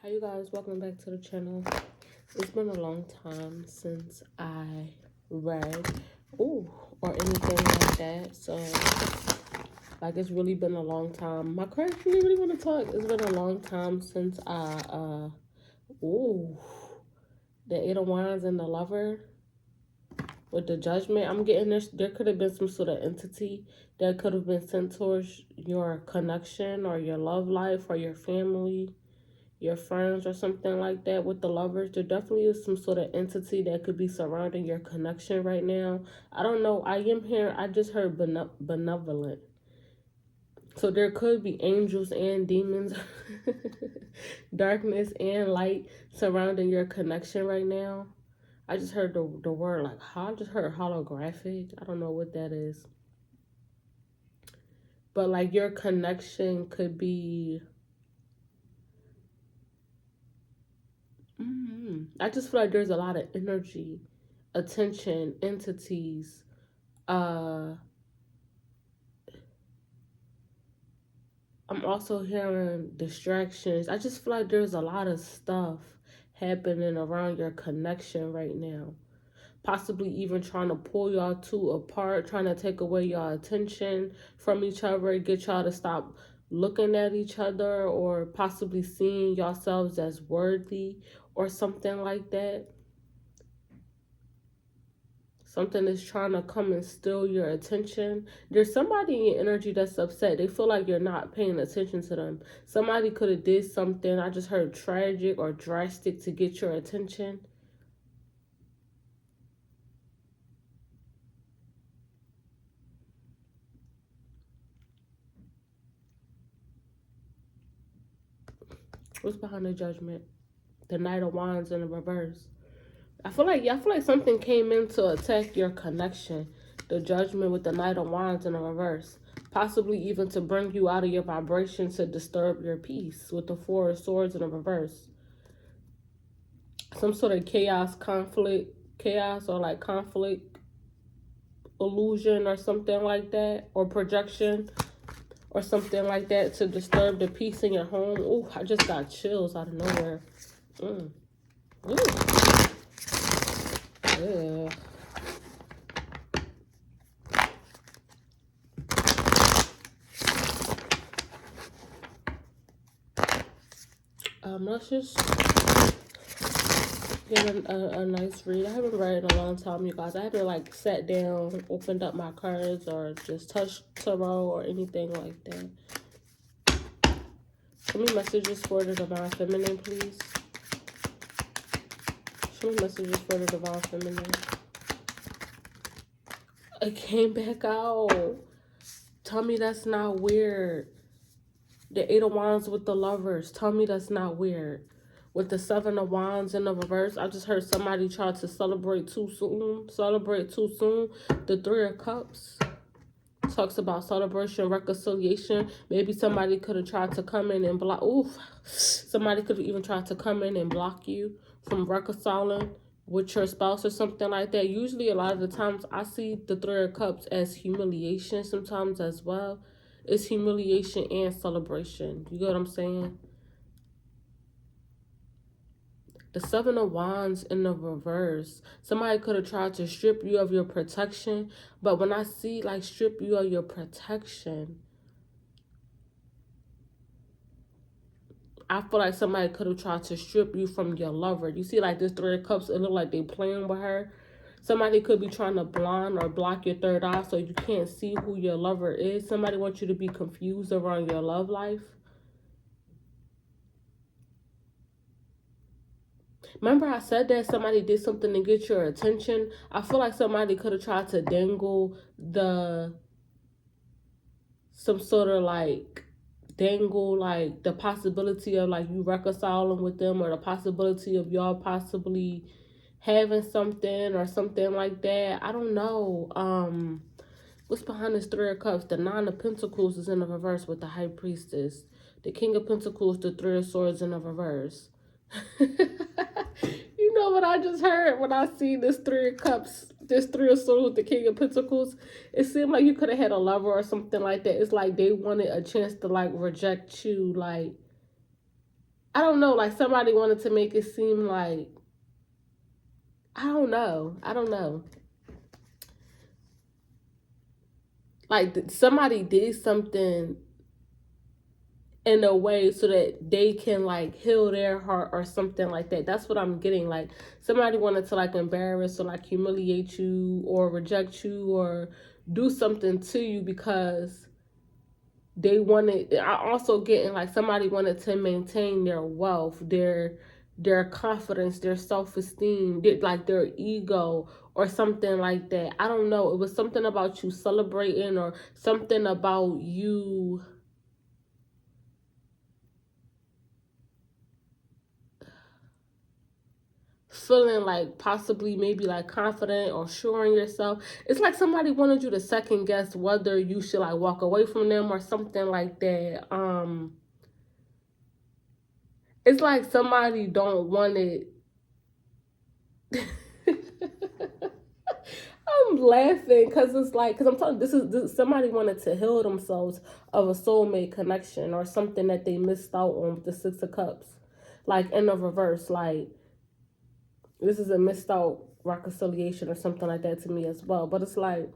Hi you guys, welcome back to the channel. It's been a long time since I read or anything like that, so like it's really been a long time. My card really want to talk. It's been a long time since I the Eight of Wands and the Lover with the Judgment. I'm getting this. There could have been some sort of entity that could have been sent towards your connection or your love life or your family, your friends or something like that. With the Lovers, there definitely is some sort of entity that could be surrounding your connection right now. I don't know. I just heard benevolent. So there could be angels and demons, darkness and light surrounding your connection right now. I just heard the word like, I just heard holographic. I don't know what that is. But like your connection could be... I just feel like there's a lot of energy, attention, entities. I'm also hearing distractions. I just feel like there's a lot of stuff happening around your connection right now. Possibly even trying to pull y'all two apart, trying to take away y'all attention from each other, get y'all to stop looking at each other, or possibly seeing yourselves as worthy or something like that. Something is trying to come and steal your attention. There's somebody in your energy that's upset. They feel like you're not paying attention to them. Somebody could have did something, I just heard tragic or drastic, to get your attention. What's behind the Judgment? The Knight of Wands in the reverse. I feel like something came in to attack your connection. The Judgment with the Knight of Wands in the reverse. Possibly even to bring you out of your vibration, to disturb your peace with the Four of Swords in the reverse. Some sort of chaos or like conflict, illusion or something like that, or projection or something like that, to disturb the peace in your home. Ooh, I just got chills out of nowhere. Ooh. Yeah. Let's just get a nice read. I haven't read in a long time, you guys. I haven't like sat down, opened up my cards, or just touched tarot or anything like that. Show me messages for the Divine Feminine, please. Show me messages for the Divine Feminine. It came back out. Tell me that's not weird. The Eight of Wands with the Lovers. Tell me that's not weird. With the Seven of Wands in the reverse, I just heard somebody try to celebrate too soon. The Three of Cups talks about celebration, reconciliation. Maybe somebody could have tried to come in and block. Somebody could have even tried to come in and block you from reconciling with your spouse or something like that. Usually, a lot of the times, I see the Three of Cups as humiliation sometimes as well. It's humiliation and celebration. You get what I'm saying? The Seven of Wands in the reverse. Somebody could have tried to strip you of your protection. But when I see like strip you of your protection, I feel like somebody could have tried to strip you from your lover. You see like this Three of Cups, it look like they playing with her. Somebody could be trying to blind or block your third eye so you can't see who your lover is. Somebody wants you to be confused around your love life. Remember I said that somebody did something to get your attention? I feel like somebody could have tried to dangle some sort of like the possibility of like you reconciling with them, or the possibility of y'all possibly having something or something like that. I don't know. What's behind this Three of Cups? The Nine of Pentacles is in the reverse with the High Priestess. The King of Pentacles, the Three of Swords in the reverse. You know what I just heard when I see this Three of Cups, this Three of Swords with the King of Pentacles? It seemed like you could have had a lover or something like that. It's like they wanted a chance to like reject you. Like, I don't know, like somebody wanted to make it seem like, I don't know. Like somebody did something in a way so that they can like heal their heart or something like that. That's what I'm getting. Like somebody wanted to like embarrass or like humiliate you or reject you or do something to you because they wanted. I also getting like somebody wanted to maintain their wealth, their confidence, their self-esteem, like their ego or something like that. I don't know. It was something about you celebrating or something about you feeling like possibly maybe like confident or sure in yourself. It's like somebody wanted you to second guess whether you should like walk away from them or something like that. It's like somebody don't want it. I'm laughing because it's like, because I'm telling you, this somebody wanted to heal themselves of a soulmate connection or something that they missed out on with the Six of Cups, like in the reverse. Like this is a missed out reconciliation or something like that to me as well. But it's like,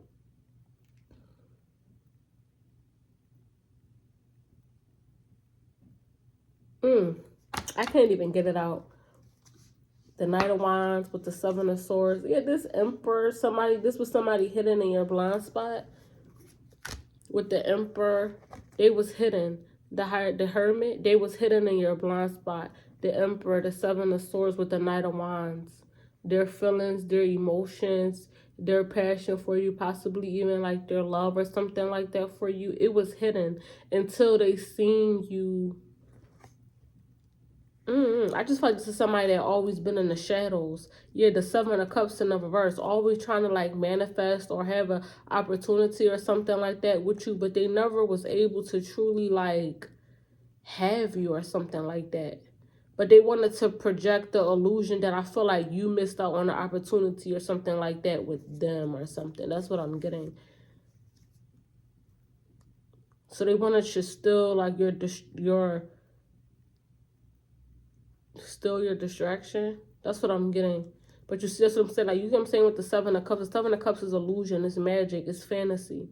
I can't even get it out. The Knight of Wands with the Seven of Swords. Yeah, this Emperor, this was somebody hidden in your blind spot. With the Emperor, they was hidden. The Hermit, they was hidden in your blind spot. The Emperor, the Seven of Swords with the Knight of Wands. Their feelings, their emotions, their passion for you, possibly even like their love or something like that for you. It was hidden until they seen you. I just feel like this is somebody that always been in the shadows. Yeah, the Seven of Cups in the reverse, always trying to like manifest or have an opportunity or something like that with you, but they never was able to truly like have you or something like that. But they wanted to project the illusion that I feel like you missed out on an opportunity or something like that with them or something. That's what I'm getting. So they wanted to still like your still your distraction. That's what I'm getting. But you see, that's what I'm saying. Like, you know what I'm saying with the Seven of Cups? The Seven of Cups is illusion. It's magic. It's fantasy.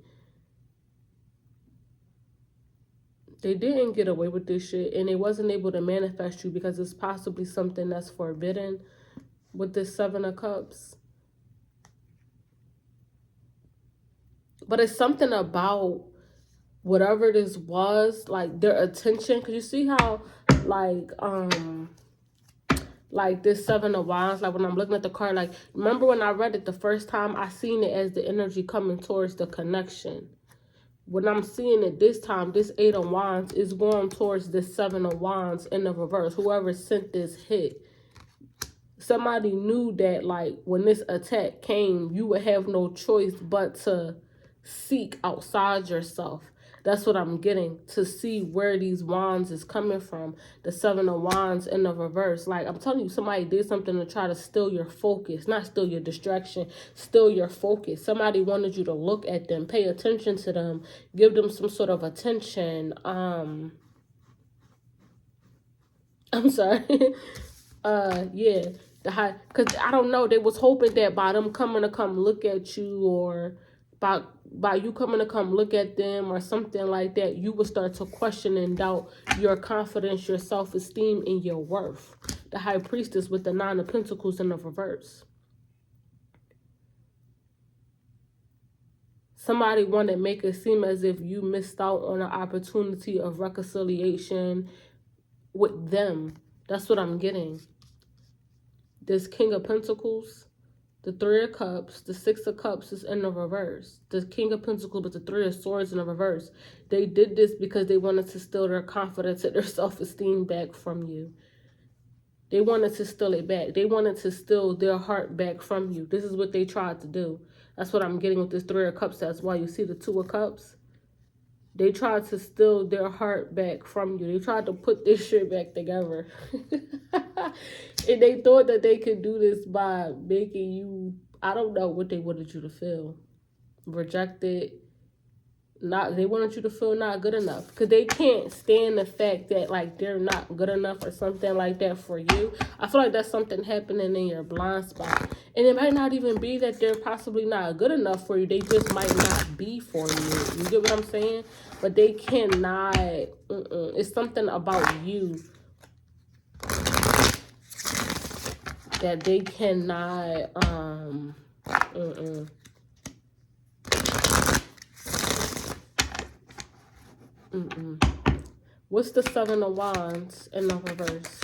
They didn't get away with this shit. And they wasn't able to manifest you because it's possibly something that's forbidden with this Seven of Cups. But it's something about whatever this was, like their attention. Because you see how, like this Seven of Wands, like when I'm looking at the card, like remember when I read it the first time, I seen it as the energy coming towards the connection. When I'm seeing it this time, this Eight of Wands is going towards this Seven of Wands in the reverse. Whoever sent this hit, somebody knew that like when this attack came, you would have no choice but to seek outside yourself. That's what I'm getting, to see where these wands is coming from. The Seven of Wands in the reverse. Like, I'm telling you, somebody did something to try to steal your focus. Not steal your distraction, steal your focus. Somebody wanted you to look at them, pay attention to them, give them some sort of attention. I'm sorry. Yeah. Because I don't know, they was hoping that by them coming to come look at you, or by you coming to come look at them or something like that, you would start to question and doubt your confidence, your self-esteem, and your worth. The High Priestess with the Nine of Pentacles in the reverse. Somebody wanted to make it seem as if you missed out on an opportunity of reconciliation with them. That's what I'm getting. This King of Pentacles, the Three of Cups, the Six of Cups is in the reverse. The King of Pentacles with the Three of Swords in the reverse. They did this because they wanted to steal their confidence and their self-esteem back from you. They wanted to steal it back. They wanted to steal their heart back from you. This is what they tried to do. That's what I'm getting with this Three of Cups. That's why you see the Two of Cups. They tried to steal their heart back from you. They tried to put this shit back together. And they thought that they could do this by making you, I don't know what they wanted you to feel. Rejected, They wanted you to feel not good enough, because they can't stand the fact that like they're not good enough or something like that for you. I feel like that's something happening in your blind spot, and it might not even be that they're possibly not good enough for you. They just might not be for you. You get what I'm saying? But they cannot. It's something about you that they cannot. What's the Seven of Wands in the reverse?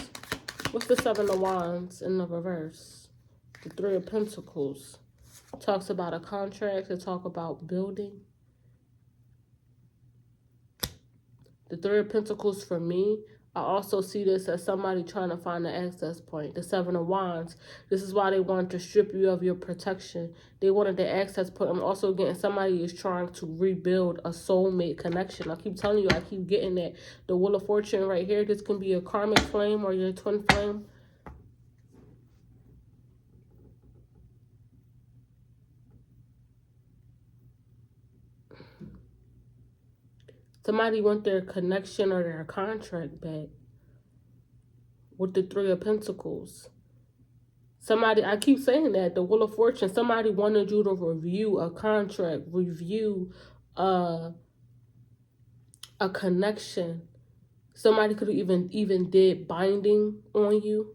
What's the Seven of Wands in the reverse? The Three of Pentacles. Talks about a contract. It talk about building. The Three of Pentacles for me, I also see this as somebody trying to find an access point. The Seven of Wands. This is why they wanted to strip you of your protection. They wanted the access point. I'm also getting somebody is trying to rebuild a soulmate connection. I keep telling you, I keep getting that. The Wheel of Fortune right here. This can be a karmic flame or your twin flame. Somebody want their connection or their contract back with the Three of Pentacles. Somebody, I keep saying that, the Wheel of Fortune, somebody wanted you to review a contract, review a connection. Somebody could have even did binding on you.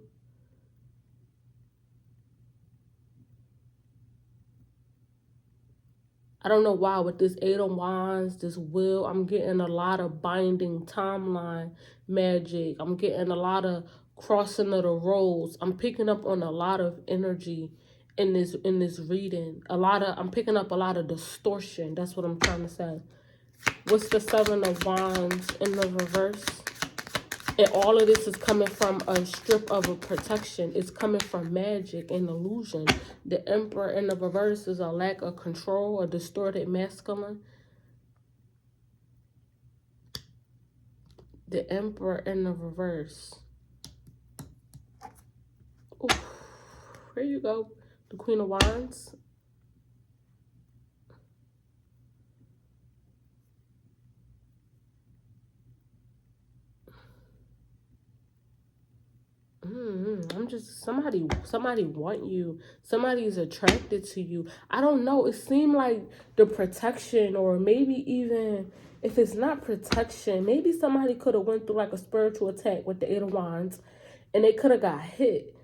I don't know why with this Eight of Wands, this wheel, I'm getting a lot of binding timeline magic. I'm getting a lot of crossing of the roads. I'm picking up on a lot of energy in this reading. I'm picking up a lot of distortion. That's what I'm trying to say. What's the Seven of Wands in the reverse? And all of this is coming from a strip of a protection. It's coming from magic and illusion. The Emperor in the reverse is a lack of control, a distorted masculine. The Emperor in the reverse. Ooh, here you go. The Queen of Wands. I'm just, somebody want you. Somebody is attracted to you. I don't know. It seemed like the protection, or maybe even if it's not protection, maybe somebody could have went through like a spiritual attack with the Eight of Wands, and they could have got hit.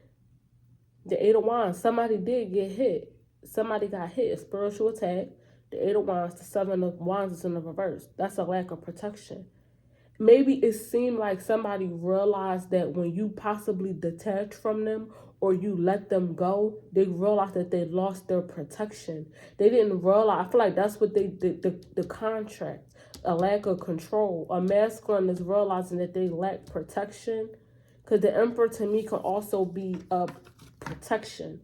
The Eight of Wands, somebody did get hit. Somebody got hit, a spiritual attack. The Eight of Wands, the Seven of Wands is in the reverse. That's a lack of protection. Maybe it seemed like somebody realized that when you possibly detach from them or you let them go, they realized that they lost their protection. They didn't realize. I feel like that's what they did, the contract, a lack of control. A masculine is realizing that they lack protection, because the Emperor to me can also be a protection.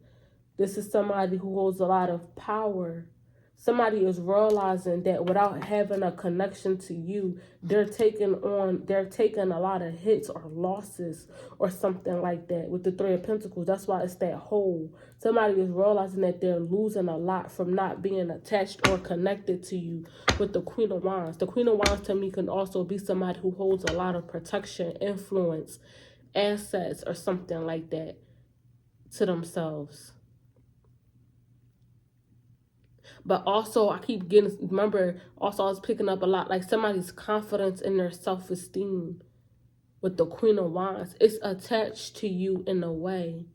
This is somebody who holds a lot of power. Somebody is realizing that without having a connection to you, they're taking a lot of hits or losses or something like that with the Three of Pentacles. That's why it's that hole. Somebody is realizing that they're losing a lot from not being attached or connected to you with the Queen of Wands. The Queen of Wands to me can also be somebody who holds a lot of protection, influence, assets, or something like that to themselves. But also, I keep getting, remember, also I was picking up a lot, like somebody's confidence in their self-esteem with the Queen of Wands. It's attached to you in a way.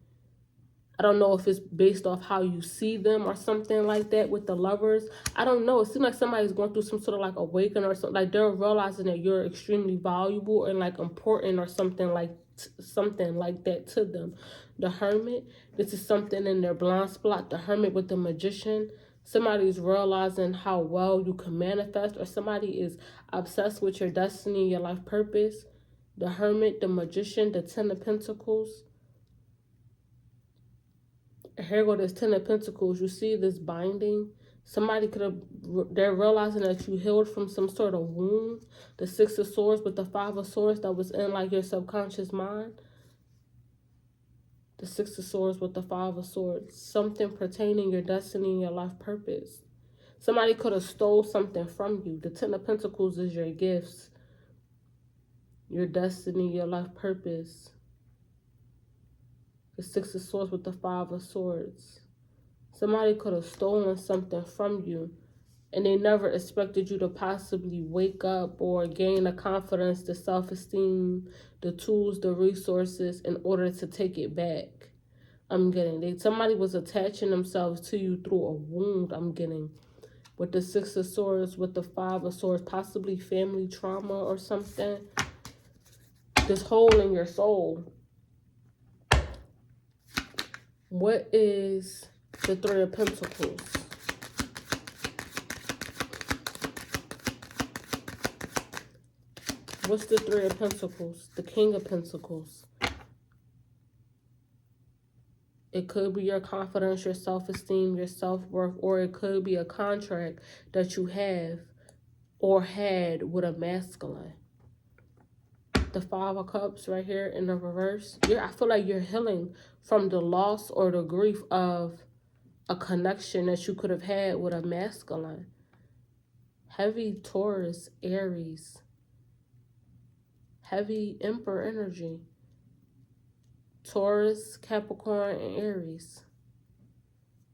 I don't know if it's based off how you see them or something like that with the Lovers. I don't know. It seems like somebody's going through some sort of like awakening or something. Like they're realizing that you're extremely valuable and like important or something like that to them. The Hermit. This is something in their blind spot. The Hermit with the Magician. Somebody's realizing how well you can manifest, or somebody is obsessed with your destiny and your life purpose. The Hermit, the Magician, the Ten of Pentacles. Here go this Ten of Pentacles. You see this binding. Somebody could have, they're realizing that you healed from some sort of wound. The Six of Swords with the Five of Swords that was in like your subconscious mind. The Six of Swords with the Five of Swords. Something pertaining your destiny and your life purpose. Somebody could have stole something from you. The Ten of Pentacles is your gifts, your destiny, your life purpose. The Six of Swords with the Five of Swords. Somebody could have stolen something from you, and they never expected you to possibly wake up or gain the confidence, the self-esteem, the tools, the resources in order to take it back. I'm getting. Somebody was attaching themselves to you through a wound, I'm getting. With the Six of Swords, with the Five of Swords, possibly family trauma or something. This hole in your soul. What is the Three of Pentacles? What's the Three of Pentacles? The King of Pentacles. It could be your confidence, your self-esteem, your self-worth, or it could be a contract that you have or had with a masculine. The Five of Cups right here in the reverse. I feel like you're healing from the loss or the grief of a connection that you could have had with a masculine. Heavy Taurus, Aries. Heavy Emperor energy. Taurus, Capricorn, and Aries.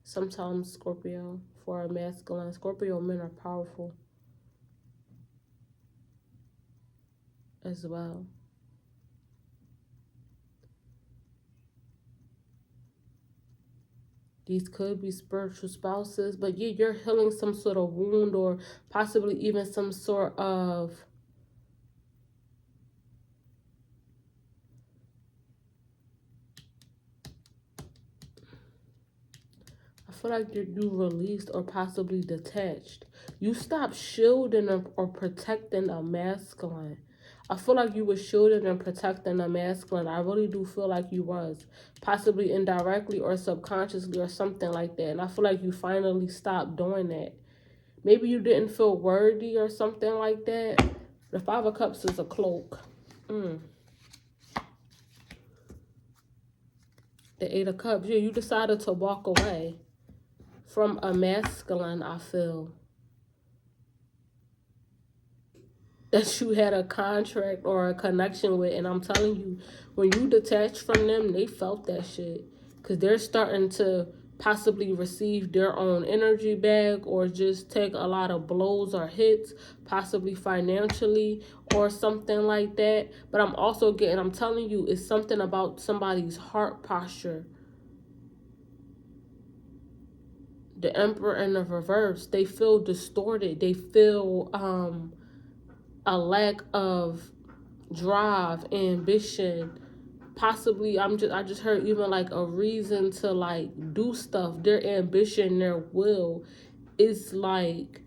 Sometimes Scorpio for a masculine. Scorpio men are powerful as well. These could be spiritual spouses, but yeah, you're healing some sort of wound or possibly even some sort of I feel like you released or possibly detached. You stopped shielding or protecting a masculine. I feel like you were shielding and protecting a masculine. I really do feel like you was. Possibly indirectly or subconsciously or something like that. And I feel like you finally stopped doing that. Maybe you didn't feel worthy or something like that. The Five of Cups is a cloak. The Eight of Cups. Yeah, you decided to walk away from a masculine, I feel. That you had a contract or a connection with. And I'm telling you, when you detach from them, they felt that shit. Because they're starting to possibly receive their own energy back or just take a lot of blows or hits, possibly financially or something like that. But I'm telling you, it's something about somebody's heart posture. The Emperor in the reverse, they feel distorted. They feel a lack of drive, ambition, possibly I just heard even like a reason to like do stuff. Their ambition, their will is like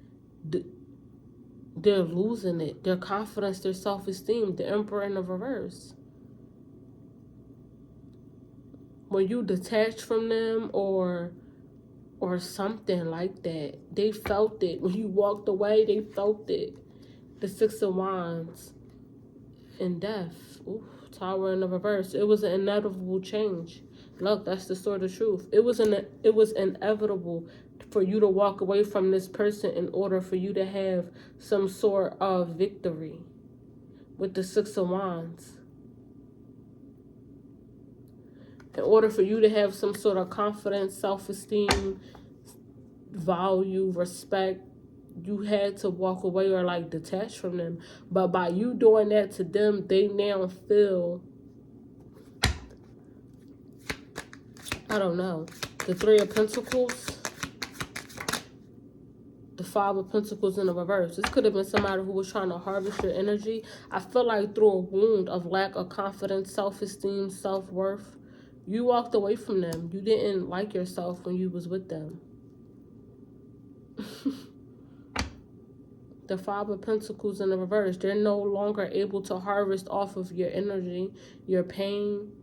they're losing it. Their confidence, their self-esteem. The Emperor in the reverse. When you detach from them or something like that, they felt it. When you walked away, they felt it. The Six of Wands and death. Ooh, Tower in the reverse. It was an inevitable change. Look, that's the sort of truth. It was inevitable for you to walk away from this person in order for you to have some sort of victory with the Six of Wands. In order for you to have some sort of confidence, self-esteem, value, respect, you had to walk away or like detach from them. But by you doing that to them, they now feel, I don't know, the Three of Pentacles, the Five of Pentacles in the reverse. This could have been somebody who was trying to harvest your energy. I feel like through a wound of lack of confidence, self-esteem, self-worth, you walked away from them. You didn't like yourself when you was with them. The Five of Pentacles in the reverse. They're no longer able to harvest off of your energy, your pain.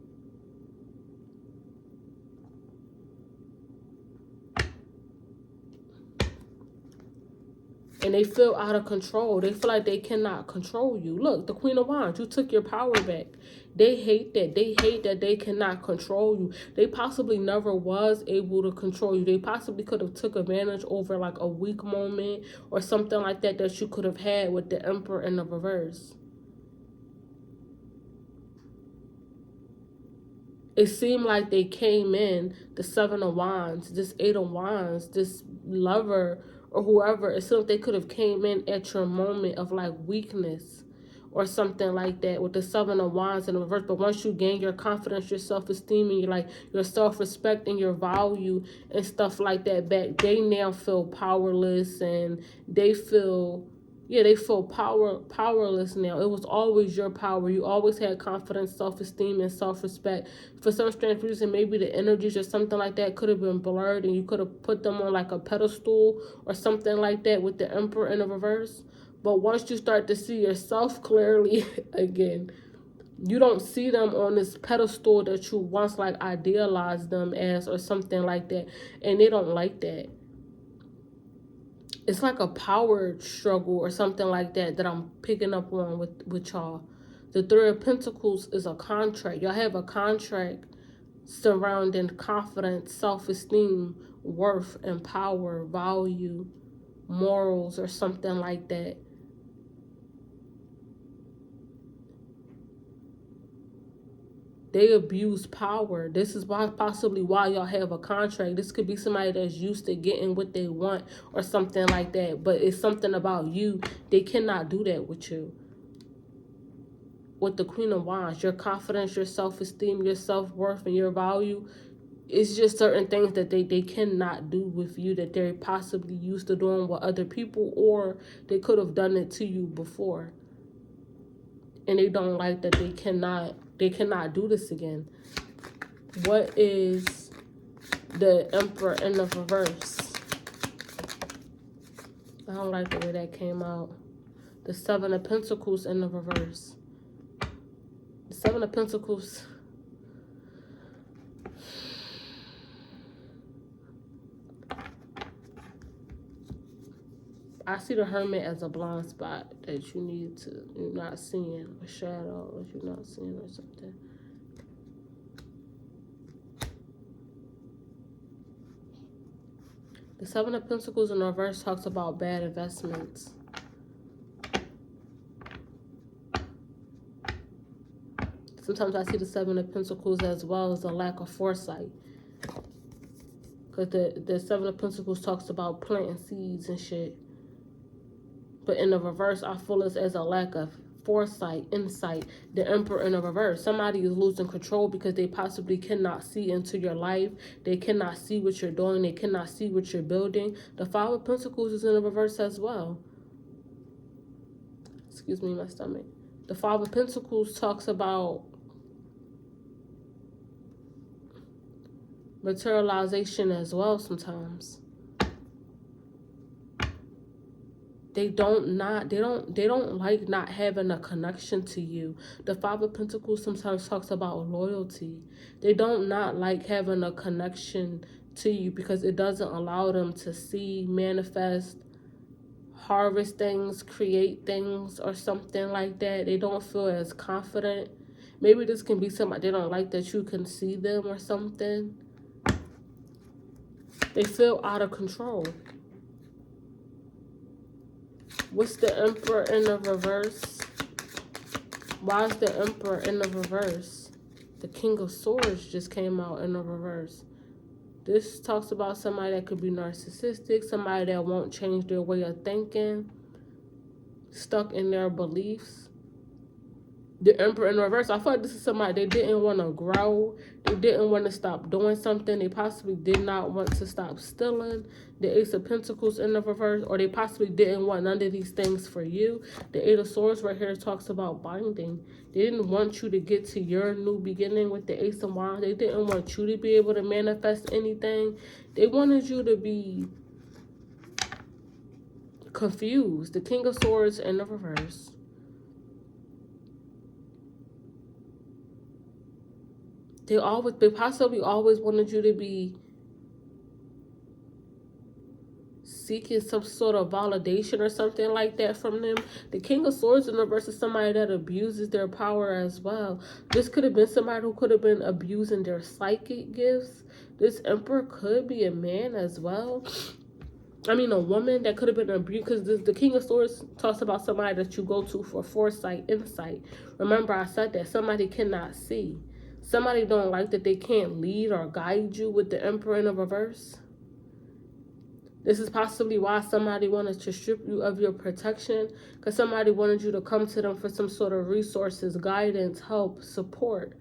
And they feel out of control. They feel like they cannot control you. Look, the Queen of Wands, you took your power back. They hate that. They hate that they cannot control you. They possibly never was able to control you. They possibly could have took advantage over like a weak moment or something like that that you could have had with the Emperor in the reverse. It seemed like they came in, the Seven of Wands, this Eight of Wands, this lover or whoever. It seemed like they could have came in at your moment of like weakness or something like that with the Seven of Wands in the reverse. But once you gain your confidence, your self-esteem, and your self-respect and your value and stuff like that back, they now feel powerless and they feel... yeah, they feel powerless now. It was always your power. You always had confidence, self-esteem, and self-respect. For some strange reason, maybe the energies or something like that could have been blurred and you could have put them on like a pedestal or something like that with the Emperor in the reverse. But once you start to see yourself clearly again, you don't see them on this pedestal that you once like idealized them as or something like that. And they don't like that. It's like a power struggle or something like that that I'm picking up on with y'all. The Three of Pentacles is a contract. Y'all have a contract surrounding confidence, self-esteem, worth, and power, value, morals, or something like that. They abuse power. This is possibly why y'all have a contract. This could be somebody that's used to getting what they want or something like that. But it's something about you. They cannot do that with you. With the Queen of Wands, your confidence, your self-esteem, your self-worth, and your value, it's just certain things that they cannot do with you that they're possibly used to doing with other people, or they could have done it to you before. And they don't like that they cannot do this again. What is the Emperor in the reverse? I don't like the way that came out. The Seven of Pentacles in the reverse. The Seven of Pentacles. I see the Hermit as a blind spot that you're not seeing, a shadow that you're not seeing or something. The Seven of Pentacles in reverse talks about bad investments. Sometimes I see the Seven of Pentacles as well as a lack of foresight. Because the Seven of Pentacles talks about planting seeds and shit. But in the reverse, I feel it's as a lack of foresight, insight. The Emperor in the reverse. Somebody is losing control because they possibly cannot see into your life. They cannot see what you're doing. They cannot see what you're building. The Five of Pentacles is in the reverse as well. Excuse me, my stomach. The Five of Pentacles talks about materialization as well sometimes. They don't like not having a connection to you. The Five of Pentacles sometimes talks about loyalty. They don't not like having a connection to you because it doesn't allow them to see, manifest, harvest things, create things or something like that. They don't feel as confident. Maybe this can be somebody they don't like that you can see them or something. They feel out of control. What's the Emperor in the reverse? Why is the Emperor in the reverse? The King of Swords just came out in the reverse. This talks about somebody that could be narcissistic, somebody that won't change their way of thinking, stuck in their beliefs. The Emperor in reverse, I feel like this is somebody, they didn't want to grow. They didn't want to stop doing something. They possibly did not want to stop stealing. The Ace of Pentacles in the reverse, or they possibly didn't want none of these things for you. The Eight of Swords right here talks about binding. They didn't want you to get to your new beginning with the Ace of Wands. They didn't want you to be able to manifest anything. They wanted you to be confused. The King of Swords in the reverse. They possibly always wanted you to be seeking some sort of validation or something like that from them. The King of Swords in reverse is somebody that abuses their power as well. This could have been somebody who could have been abusing their psychic gifts. This Emperor could be a man as well. I mean, a woman that could have been abused, because the King of Swords talks about somebody that you go to for foresight, insight. Remember, I said that somebody cannot see. Somebody don't like that they can't lead or guide you with the Emperor in the reverse. This is possibly why somebody wanted to strip you of your protection, because somebody wanted you to come to them for some sort of resources, guidance, help, support.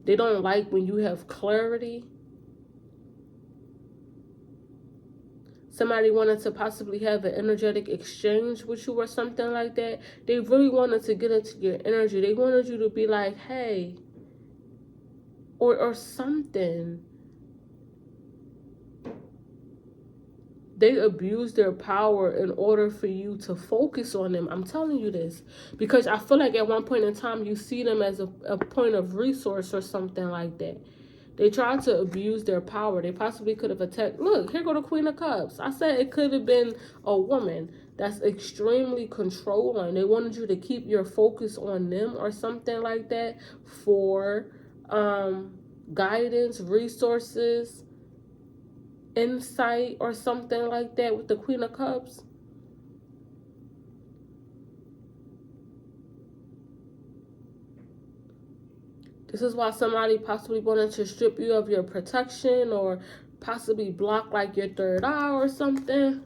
They don't like when you have clarity. Somebody wanted to possibly have an energetic exchange with you or something like that. They really wanted to get into your energy. They wanted you to be like, hey, or something. They abuse their power in order for you to focus on them. I'm telling you this because I feel like at one point in time you see them as a point of resource or something like that. They tried to abuse their power. They possibly could have attacked. Look, here go the Queen of Cups. I said it could have been a woman that's extremely controlling. They wanted you to keep your focus on them or something like that for guidance, resources, insight, or something like that with the Queen of Cups. This is why somebody possibly wanted to strip you of your protection or possibly block like your third eye or something.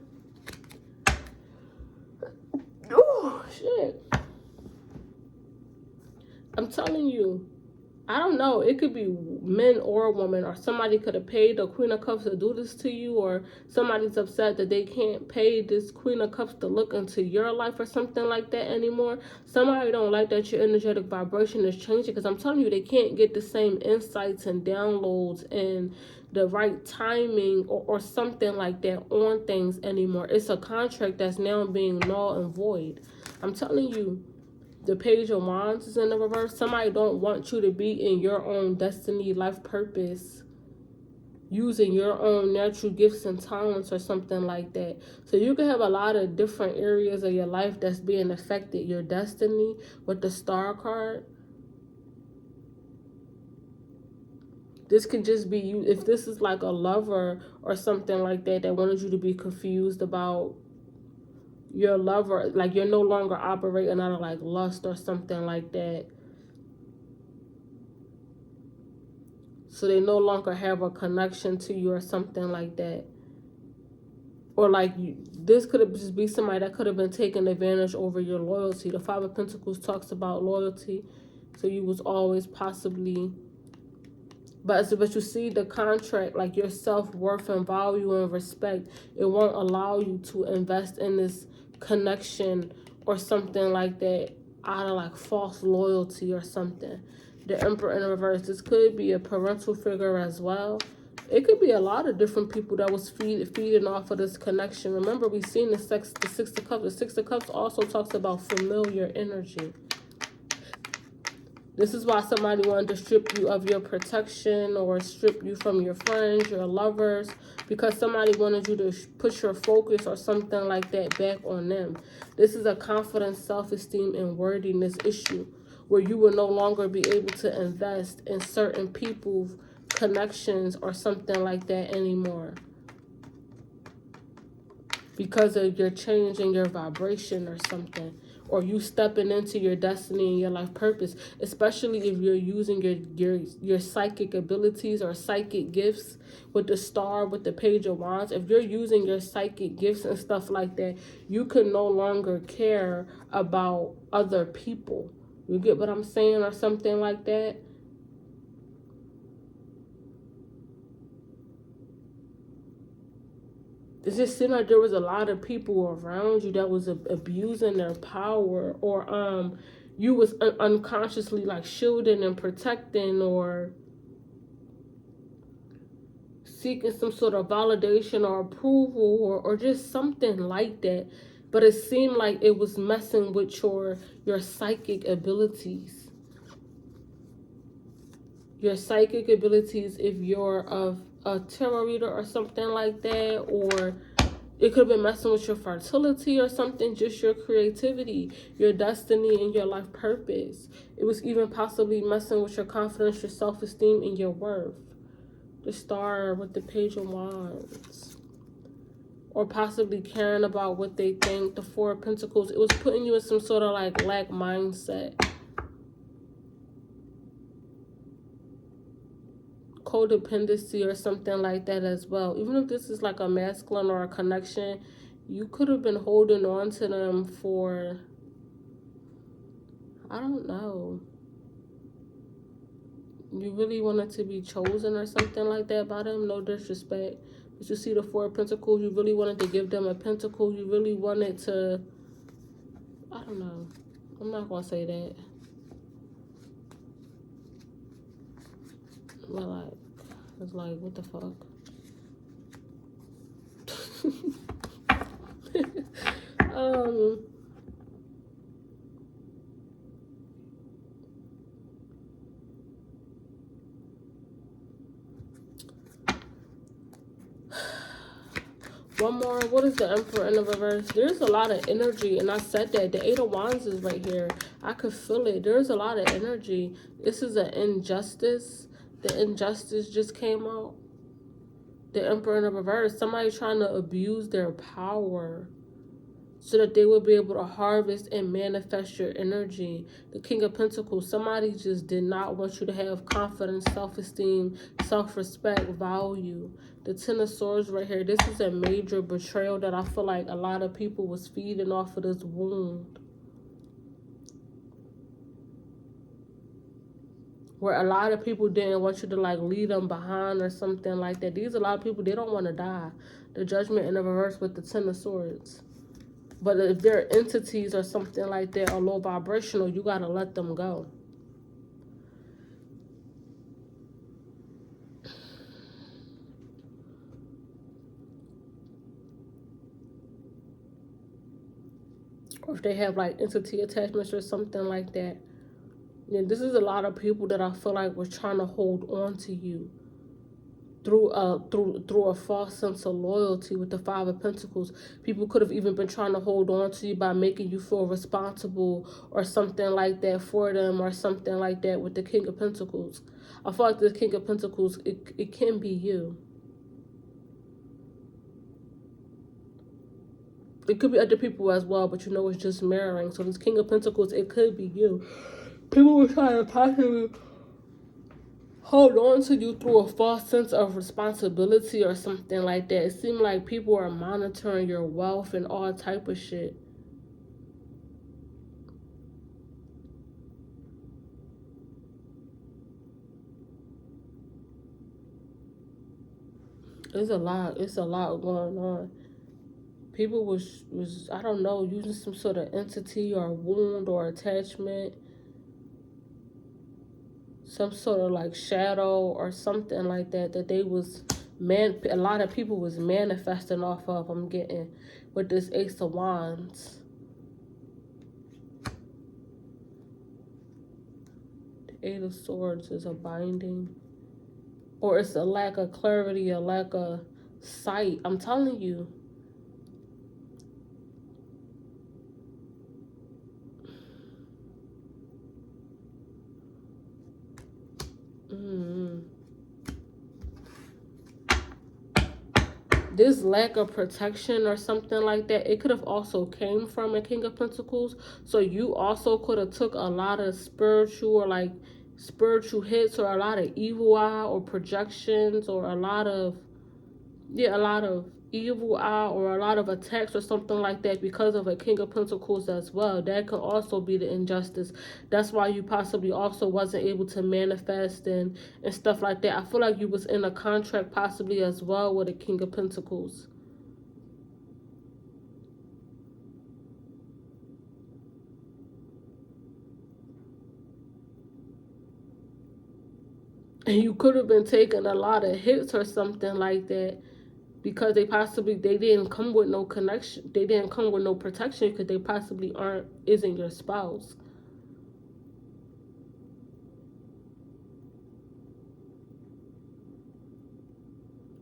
Oh, shit. I'm telling you. I don't know. It could be men or a woman, or somebody could have paid the Queen of Cups to do this to you, or somebody's upset that they can't pay this Queen of Cups to look into your life or something like that anymore. Somebody don't like that your energetic vibration is changing, because I'm telling you, they can't get the same insights and downloads and the right timing or something like that on things anymore. It's a contract that's now being null and void. I'm telling you. The Page of Wands is in the reverse. Somebody don't want you to be in your own destiny, life purpose, using your own natural gifts and talents or something like that. So you can have a lot of different areas of your life that's being affected. Your destiny with the Star card. This could just be you. If this is like a lover or something like that that wanted you to be confused about your lover, like you're no longer operating out of like lust or something like that. So they no longer have a connection to you or something like that. Or like this could have just be somebody that could have been taking advantage over your loyalty. The Five of Pentacles talks about loyalty. So you was always possibly, but you see the contract, like your self-worth and value and respect, it won't allow you to invest in this connection or something like that out of like false loyalty or something. The Emperor in reverse, this could be a parental figure as well. It could be a lot of different people that was feeding off of this connection. Remember, we've seen the Six of Cups. The Six of Cups also talks about familiar energy. This is why somebody wanted to strip you of your protection or strip you from your friends, your lovers, because somebody wanted you to put your focus or something like that back on them. This is a confidence, self-esteem, and worthiness issue where you will no longer be able to invest in certain people's connections or something like that anymore because of your change in your vibration or something. Or you stepping into your destiny and your life purpose, especially if you're using your psychic abilities or psychic gifts with the Star, with the Page of Wands. If you're using your psychic gifts and stuff like that, you can no longer care about other people. You get what I'm saying, or something like that? It just seemed like there was a lot of people around you that was abusing their power, or you was unconsciously like shielding and protecting or seeking some sort of validation or approval or just something like that. But it seemed like it was messing with your psychic abilities. Your psychic abilities if you're a tarot reader or something like that, or It could have been messing with your fertility or something, just your creativity, your destiny, and your life purpose. It was even possibly messing with your confidence, your self-esteem, and your worth. The Star with the Page of Wands. Or possibly caring about what they think. The Four of Pentacles. It was putting you in some sort of like lack mindset. Codependency or something like that as well. Even if this is like a masculine or a connection, you could have been holding on to them for, I don't know, you really wanted to be chosen or something like that by them. No disrespect, but you see the Four of Pentacles, you really wanted to give them a pentacle. You really wanted to, I don't know, I'm not gonna say that, but like, it's like, what the fuck. One more. What is the Emperor in the reverse? There's a lot of energy, and I said that. The Eight of Wands is right here. I could feel it. There's a lot of energy. This is an injustice. The injustice just came out. The Emperor in the reverse. Somebody trying to abuse their power so that they will be able to harvest and manifest your energy. The King of Pentacles. Somebody just did not want you to have confidence, self-esteem, self-respect, value. The Ten of Swords right here. This is a major betrayal that I feel like a lot of people was feeding off of this wound. Where a lot of people didn't want you to like leave them behind or something like that. These are a lot of people, they don't want to die. The Judgment in the reverse with the Ten of Swords. But if they're entities or something like that or low vibrational, you got to let them go. Or if they have like entity attachments or something like that. Yeah, this is a lot of people that I feel like were trying to hold on to you through a false sense of loyalty with the Five of Pentacles. People could have even been trying to hold on to you by making you feel responsible or something like that for them or something like that with the King of Pentacles. I feel like the King of Pentacles, it can be you. It could be other people as well, but you know it's just mirroring. So this King of Pentacles, it could be you. People were trying to possibly hold on to you through a false sense of responsibility or something like that. It seemed like people are monitoring your wealth and all type of shit. It's a lot going on. People was I don't know, using some sort of entity or wound or attachment, some sort of like shadow or something like that they was a lot of people was manifesting off of. I'm getting with this Ace of Wands. The Eight of Swords is a binding, or it's a lack of clarity, a lack of sight. I'm telling you. This lack of protection or something like that, it could have also came from a King of Pentacles. So you also could have took a lot of spiritual hits or a lot of evil eye or projections or a lot of evil eye or a lot of attacks or something like that because of a King of Pentacles as well. That could also be the injustice. That's why you possibly also wasn't able to manifest and stuff like that. I feel like you was in a contract possibly as well with a King of Pentacles. And you could have been taking a lot of hits or something like that, because they didn't come with no connection. They didn't come with no protection because they possibly isn't your spouse.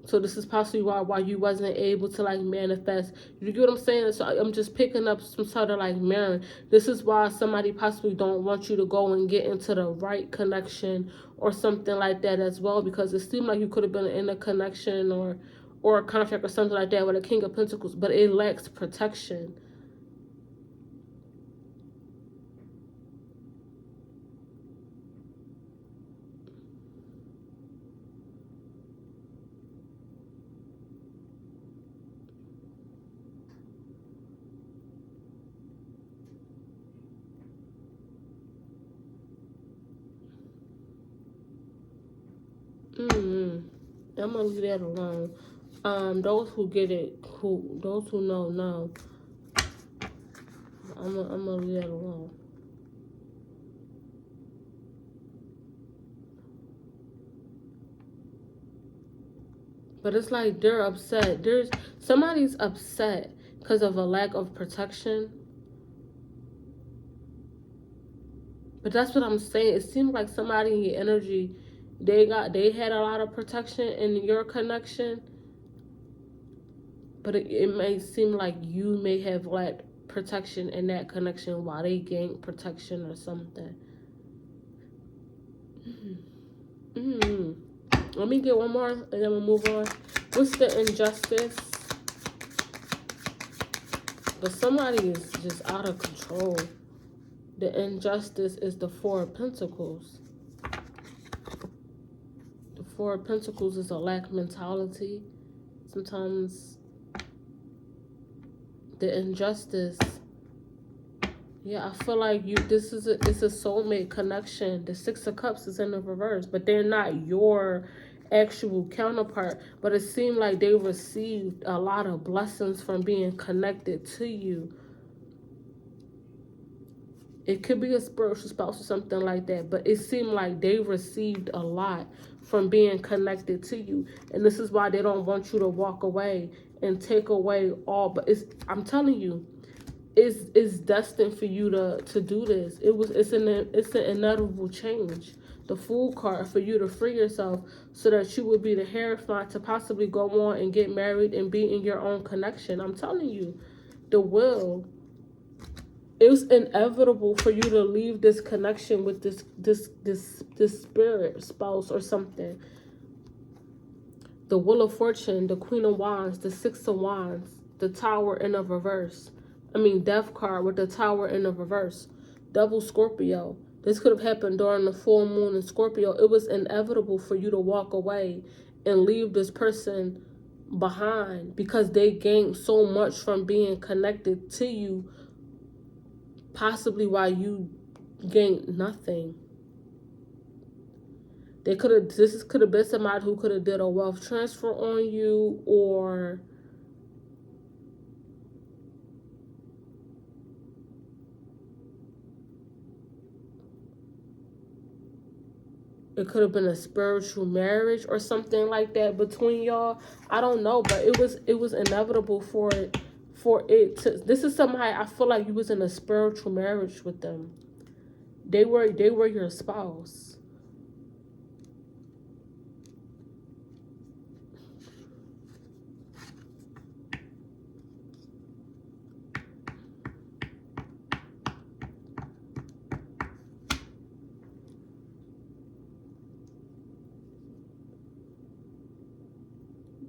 So this is possibly why you wasn't able to like manifest. You get what I'm saying? So I'm just picking up some sort of like mirroring. This is why somebody possibly don't want you to go and get into the right connection or something like that as well, because it seemed like you could have been in a connection or a contract or something like that with a King of Pentacles, but it lacks protection. I'm gonna leave that alone. Those who get it, those who know. I'm gonna leave that alone. But it's like they're upset. Somebody's upset because of a lack of protection. But that's what I'm saying. It seems like somebody in your energy, they had a lot of protection in your connection. But it may seem like you may have lacked protection in that connection while they gained protection or something. Let me get one more and then we'll move on. What's the injustice? But somebody is just out of control. The injustice is the Four of Pentacles. The Four of Pentacles is a lack mentality. Sometimes the injustice. Yeah, I feel like it's a soulmate connection. The Six of Cups is in the reverse, but they're not your actual counterpart. But it seemed like they received a lot of blessings from being connected to you. It could be a spiritual spouse or something like that, but it seemed like they received a lot from being connected to you. And this is why they don't want you to walk away and take away all. But I'm telling you, it's destined for you to do this. It's an inevitable change. The Fool card for you to free yourself so that you would be the Hierophant to possibly go on and get married and be in your own connection. I'm telling you, the will. It was inevitable for you to leave this connection with this spirit spouse or something. The Wheel of Fortune, the Queen of Wands, the Six of Wands, the Tower in the reverse. Death card with the Tower in the reverse. Double Scorpio. This could have happened during the full moon in Scorpio. It was inevitable for you to walk away and leave this person behind because they gained so much from being connected to you, possibly while you gained nothing. This could have been somebody who could have did a wealth transfer on you, or it could have been a spiritual marriage or something like that between y'all. I don't know, but it was inevitable for it to. This is somebody I feel like you was in a spiritual marriage with them. They were your spouse.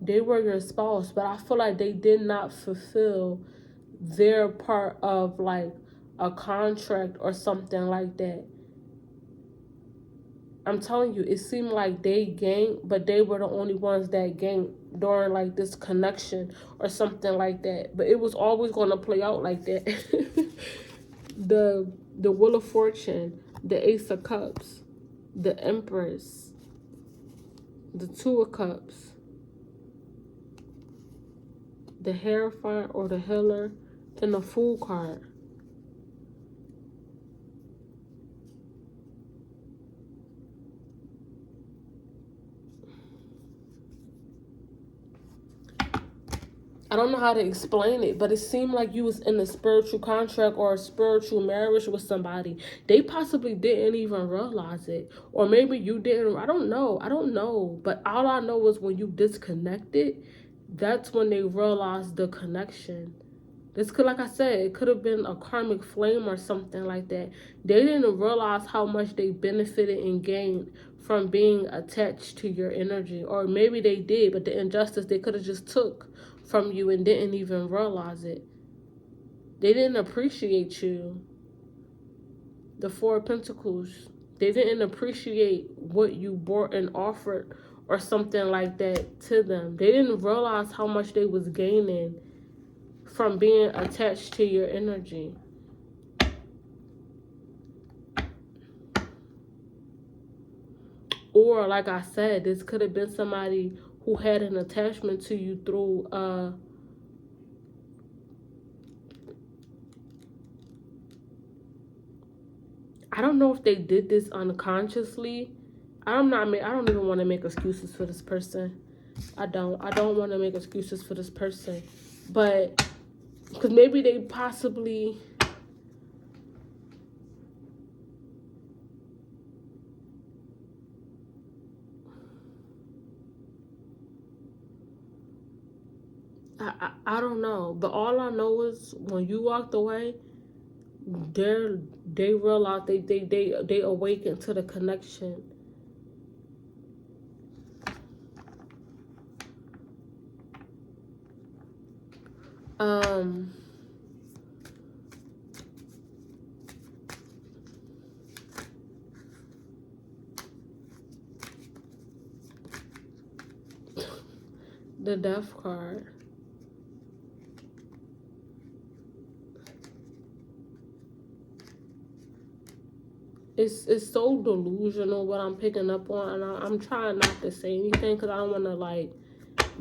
They were your spouse, but I feel like they did not fulfill their part of like a contract or something like that. I'm telling you, it seemed like they gained, but they were the only ones that gained during like this connection or something like that. But it was always going to play out like that. The Wheel of Fortune, the Ace of Cups, the Empress, the Two of Cups, the Hierophant or the Healer, and the Fool card. I don't know how to explain it, but it seemed like you was in a spiritual contract or a spiritual marriage with somebody. They possibly didn't even realize it. Or maybe you didn't. I don't know. But all I know is when you disconnected, that's when they realized the connection. This could, like I said, it could have been a karmic flame or something like that. They didn't realize how much they benefited and gained from being attached to your energy. Or maybe they did, but the injustice they could have just took from you and didn't even realize it. They didn't appreciate you. The Four of Pentacles. They didn't appreciate what you brought and offered or something like that to them. They didn't realize how much they was gaining from being attached to your energy. Or like I said, this could have been somebody who had an attachment to you through I don't know if they did this unconsciously. I don't even want to make excuses for this person. I don't want to make excuses for this person. But because maybe they possibly I don't know. But all I know is when you walked away, they realized they awakened to the connection. The Death card. It's so delusional what I'm picking up on, and I'm trying not to say anything because I don't want to, like,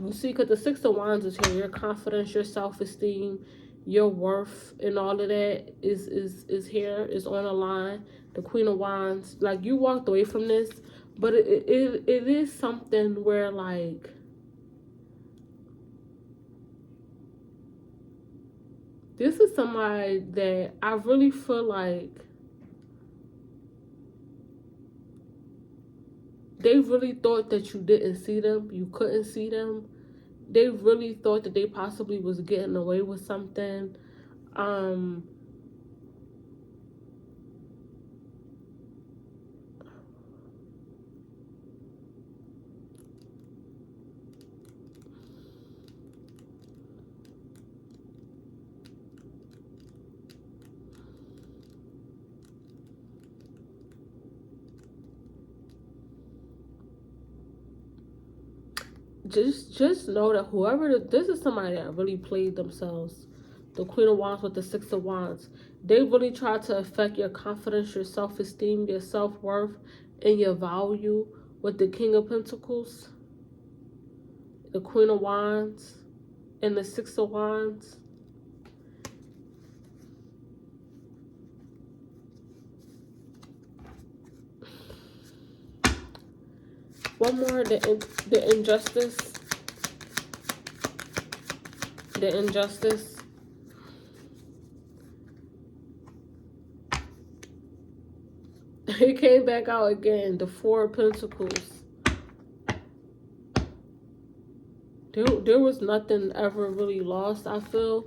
you see, because the Six of Wands is here. Your confidence, your self-esteem, your worth, and all of that is here, is on the line. The Queen of Wands, like, you walked away from this, but it is something where, like, this is somebody that I really feel like they really thought that you didn't see them, you couldn't see them. They really thought that they possibly was getting away with something. Just know that whoever, this is somebody that really played themselves. The Queen of Wands with the Six of Wands. They really tried to affect your confidence, your self-esteem, your self-worth, and your value with the King of Pentacles, the Queen of Wands, and the Six of Wands. One more, the injustice. The injustice. It came back out again. The Four of Pentacles. There was nothing ever really lost, I feel.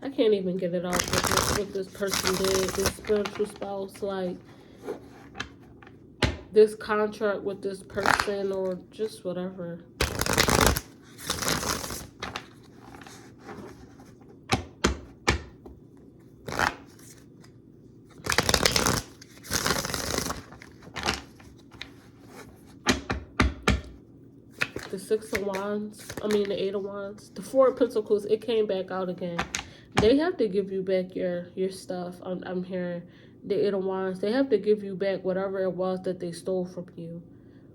I can't even get it out what this person did. This spiritual spouse, like, this contract with this person, or just whatever. The Six of Wands, the Eight of Wands, the Four of Pentacles, it came back out again. They have to give you back your stuff. I'm hearing the Eight of Wands. They have to give you back whatever it was that they stole from you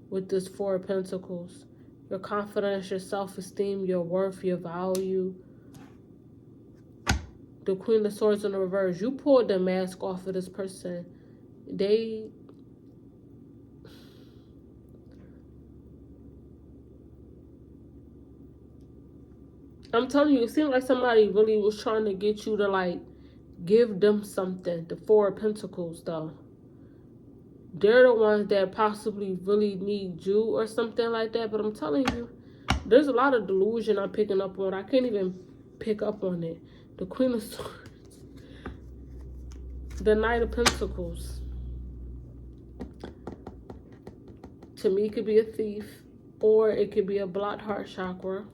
with this Four of Pentacles. Your confidence, your self-esteem, your worth, your value. The Queen of Swords in the reverse. You pulled the mask off of this person. They I'm telling you, it seemed like somebody really was trying to get you to like give them something. The Four of Pentacles, though. They're the ones that possibly really need you or something like that. But I'm telling you, there's a lot of delusion I'm picking up on. I can't even pick up on it. The Queen of Swords. The Knight of Pentacles. To me, it could be a thief. Or it could be a blocked heart chakra.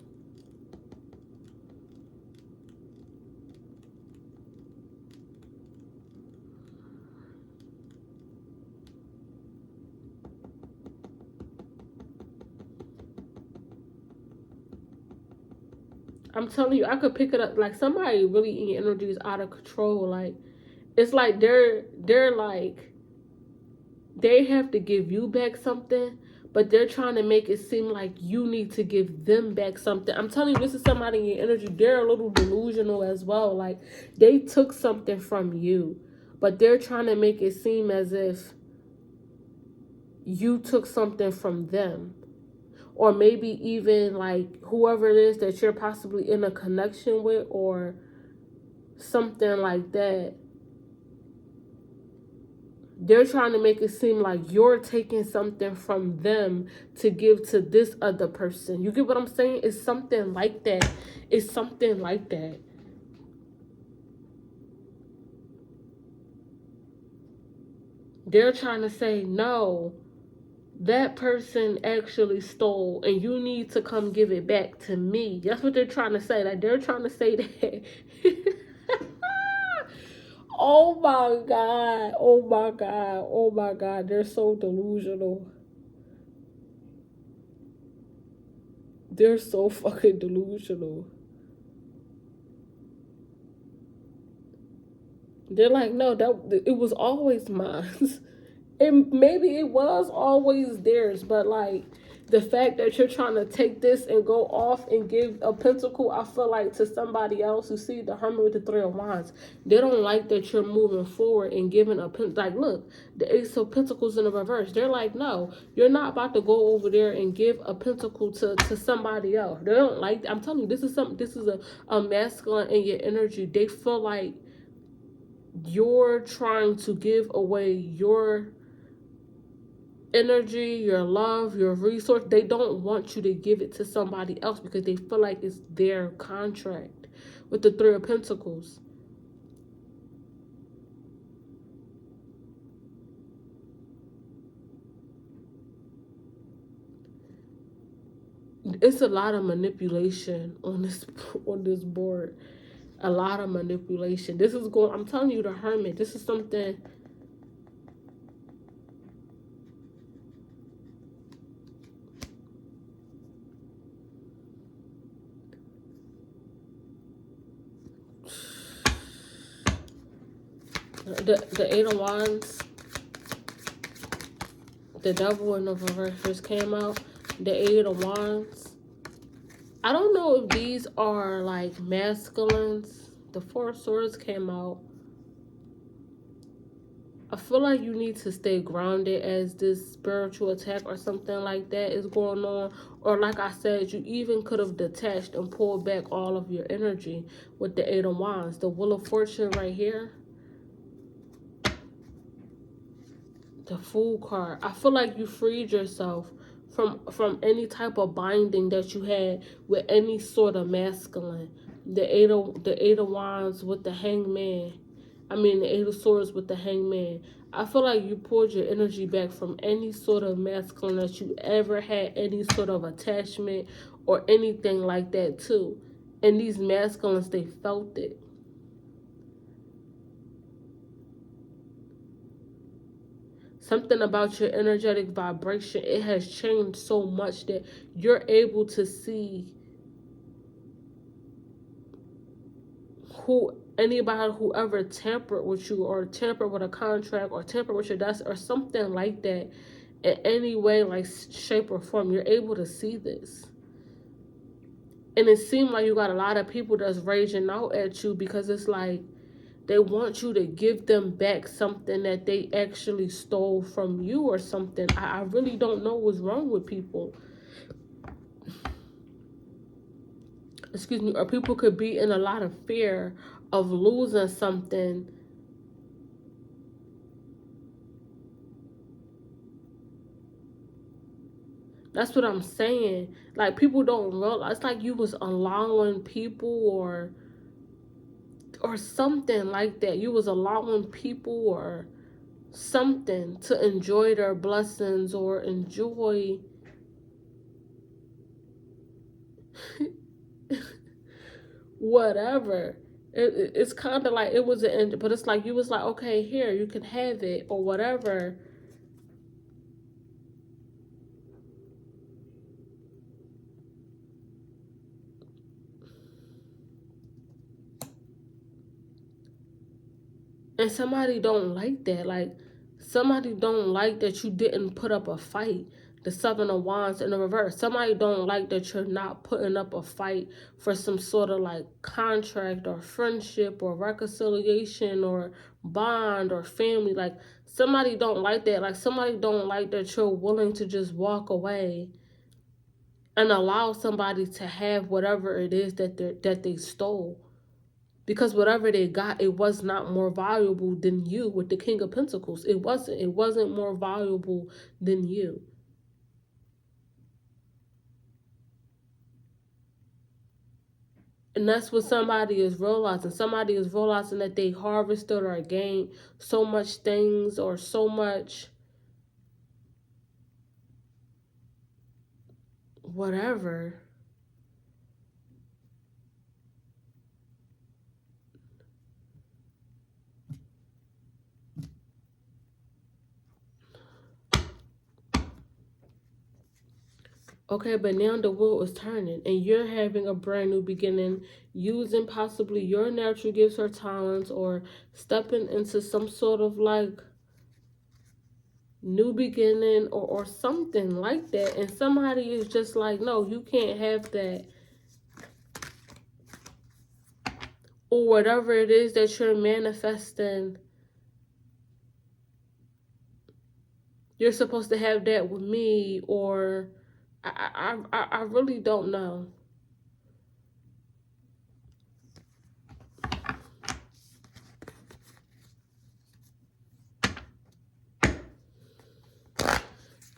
I'm telling you, I could pick it up. Like, somebody really in your energy is out of control. Like, it's like they're like, they have to give you back something, but they're trying to make it seem like you need to give them back something. I'm telling you, this is somebody in your energy. They're a little delusional as well. Like, they took something from you, but they're trying to make it seem as if you took something from them. Or maybe even like whoever it is that you're possibly in a connection with or something like that. They're trying to make it seem like you're taking something from them to give to this other person. You get what I'm saying? It's something like that. It's something like that. They're trying to say, no, that person actually stole and you need to come give it back to me. That's what they're trying to say. Like, they're trying to say that. Oh my God. Oh my God. Oh my God. They're so delusional. They're so fucking delusional. They're like, no, that it was always mine. And maybe it was always theirs, but like the fact that you're trying to take this and go off and give a pentacle, I feel like to somebody else who see the Hermit with the Three of Wands, they don't like that you're moving forward and giving a like, look, the Ace of Pentacles in the reverse. They're like, no, you're not about to go over there and give a pentacle to somebody else. They don't like. I'm telling you, this is something. This is a masculine in your energy. They feel like you're trying to give away your energy, your love, your resource. They don't want you to give it to somebody else because they feel like it's their contract with the Three of Pentacles. It's a lot of manipulation on this board. A lot of manipulation. This is going, I'm telling you, the Hermit, this is something. The Eight of Wands, the Devil in the reverse just came out. The Eight of Wands. I don't know if these are like masculines. The Four of Swords came out. I feel like you need to stay grounded as this spiritual attack or something like that is going on. Or like I said, you even could have detached and pulled back all of your energy with the Eight of Wands. The Wheel of Fortune right here. The Fool card. I feel like you freed yourself from any type of binding that you had with any sort of masculine. The Eight of Wands with the Hangman. I mean, the Eight of Swords with the Hangman. I feel like you pulled your energy back from any sort of masculine that you ever had any sort of attachment or anything like that too. And these masculines, they felt it. Something about your energetic vibration, it has changed so much that you're able to see whoever tampered with you or tampered with a contract or tampered with your desk or something like that in any way, like shape or form. You're able to see this. And it seemed like you got a lot of people that's raging out at you because it's like they want you to give them back something that they actually stole from you or something. I really don't know what's wrong with people. excuse me, or people could be in a lot of fear of losing something. That's what I'm saying. Like, people don't realize, it's like you was allowing people or something like that. You was allowing people or something to enjoy their blessings or enjoy whatever. It's kind of like it was an, but it's like you was like, okay, here, you can have it or whatever. And somebody don't like that. Like, somebody don't like that you didn't put up a fight. The Seven of Wands in the reverse. Somebody don't like that you're not putting up a fight for some sort of like contract or friendship or reconciliation or bond or family. Like, somebody don't like that. Like, somebody don't like that you're willing to just walk away and allow somebody to have whatever it is that they stole. Because whatever they got, it was not more valuable than you with the King of Pentacles. It wasn't. It wasn't more valuable than you. And that's what somebody is realizing. Somebody is realizing that they harvested or gained so much things or so much whatever. Okay, but now the wheel is turning and you're having a brand new beginning using possibly your natural gifts or talents or stepping into some sort of like new beginning or something like that. And somebody is just like, no, you can't have that. Or whatever it is that you're manifesting, you're supposed to have that with me, or I really don't know.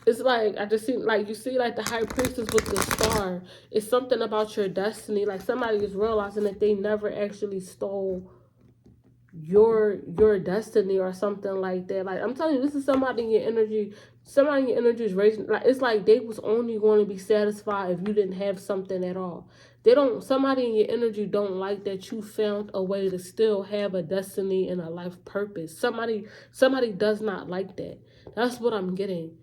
It's like, I just see, like, you see, like, the high priestess with the star. It's something about your destiny. Like, somebody is realizing that they never actually stole your destiny or something like that. Like, I'm telling you, this is somebody in your energy. Somebody in your energy is raising, like, it's like they was only going to be satisfied if you didn't have something at all. They don't, somebody in your energy don't like that you found a way to still have a destiny and a life purpose. Somebody does not like that. That's what I'm getting.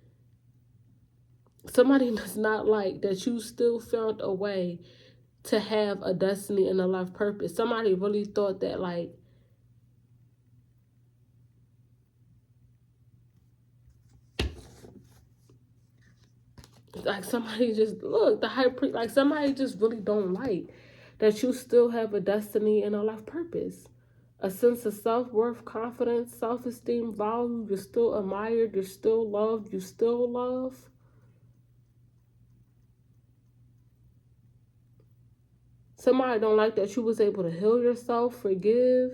Somebody does not like that you still found a way to have a destiny and a life purpose. Somebody really thought that, like somebody just, look, the high priest, like somebody just really don't like that you still have a destiny and a life purpose. A sense of self-worth, confidence, self-esteem, value. You're still admired. You're still loved. You still love. Somebody don't like that you was able to heal yourself, forgive,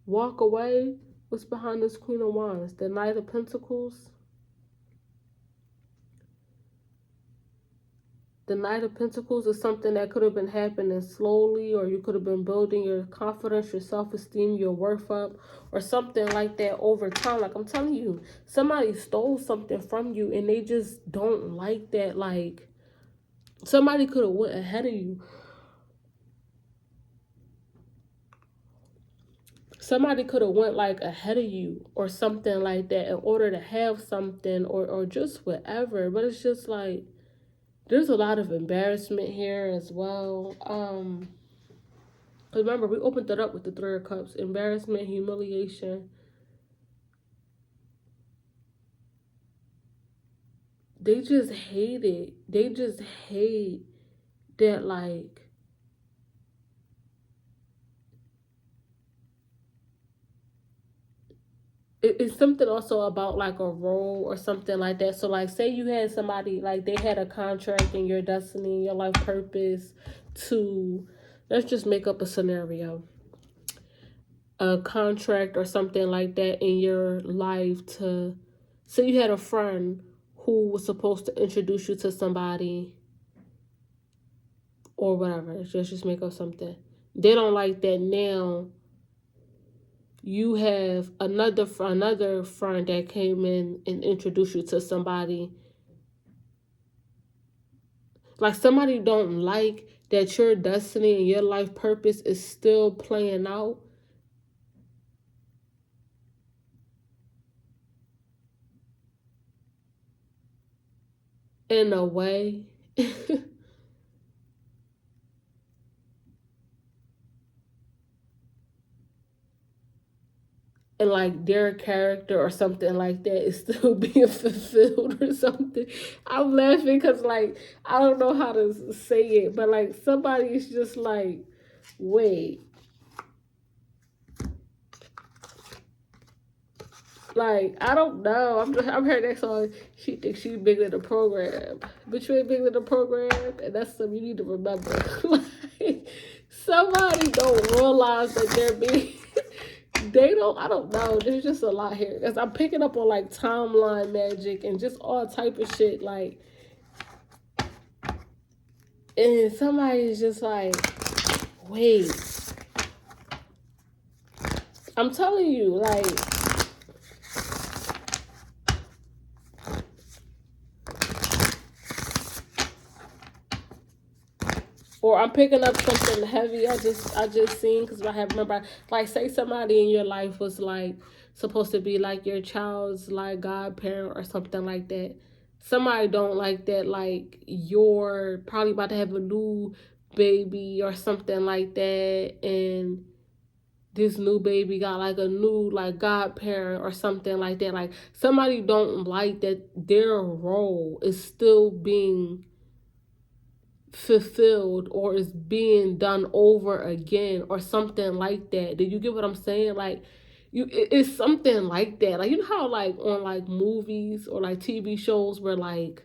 walk away. What's behind this Queen of Wands? The Knight of Pentacles. The Knight of Pentacles is something that could have been happening slowly, or you could have been building your confidence, your self-esteem, your worth up, or something like that over time. Like, I'm telling you, somebody stole something from you and they just don't like that. Like, somebody could have went ahead of you. Somebody could have went like ahead of you or something like that in order to have something or just whatever. But it's just like, there's a lot of embarrassment here as well. Remember, we opened it up with the Three of Cups. Embarrassment, humiliation. They just hate it. They just hate that, like, it's something also about like a role or something like that. So like, say you had somebody, like they had a contract in your destiny, your life purpose to let's just make up a scenario, a contract or something like that in your life to, say you had a friend who was supposed to introduce you to somebody or whatever. Let's just make up something. They don't like that. Now you have another friend that came in and introduced you to somebody. Like, somebody don't like that your destiny and your life purpose is still playing out. In a way. And like their character or something like that is still being fulfilled or something. I'm laughing because like I don't know how to say it, but like somebody is just like, wait, like I don't know. I'm hearing that song. She thinks she's bigger than the program, but you ain't bigger than the program, and that's something you need to remember. Like, somebody don't realize that they're being. They don't. I don't know. There's just a lot here because I'm picking up on like timeline magic and just all type of shit. Like, and somebody's just like, wait. I'm telling you, like. Or I'm picking up something heavy. I just seen because I have remember, like, say somebody in your life was like supposed to be like your child's like godparent or something like that. Somebody don't like that. Like, you're probably about to have a new baby or something like that, and this new baby got like a new like godparent or something like that. Like, somebody don't like that their role is still being fulfilled or is being done over again or something like that. Did you get what I'm saying? Like, it's something like that. Like, you know how like on like movies or like TV shows where like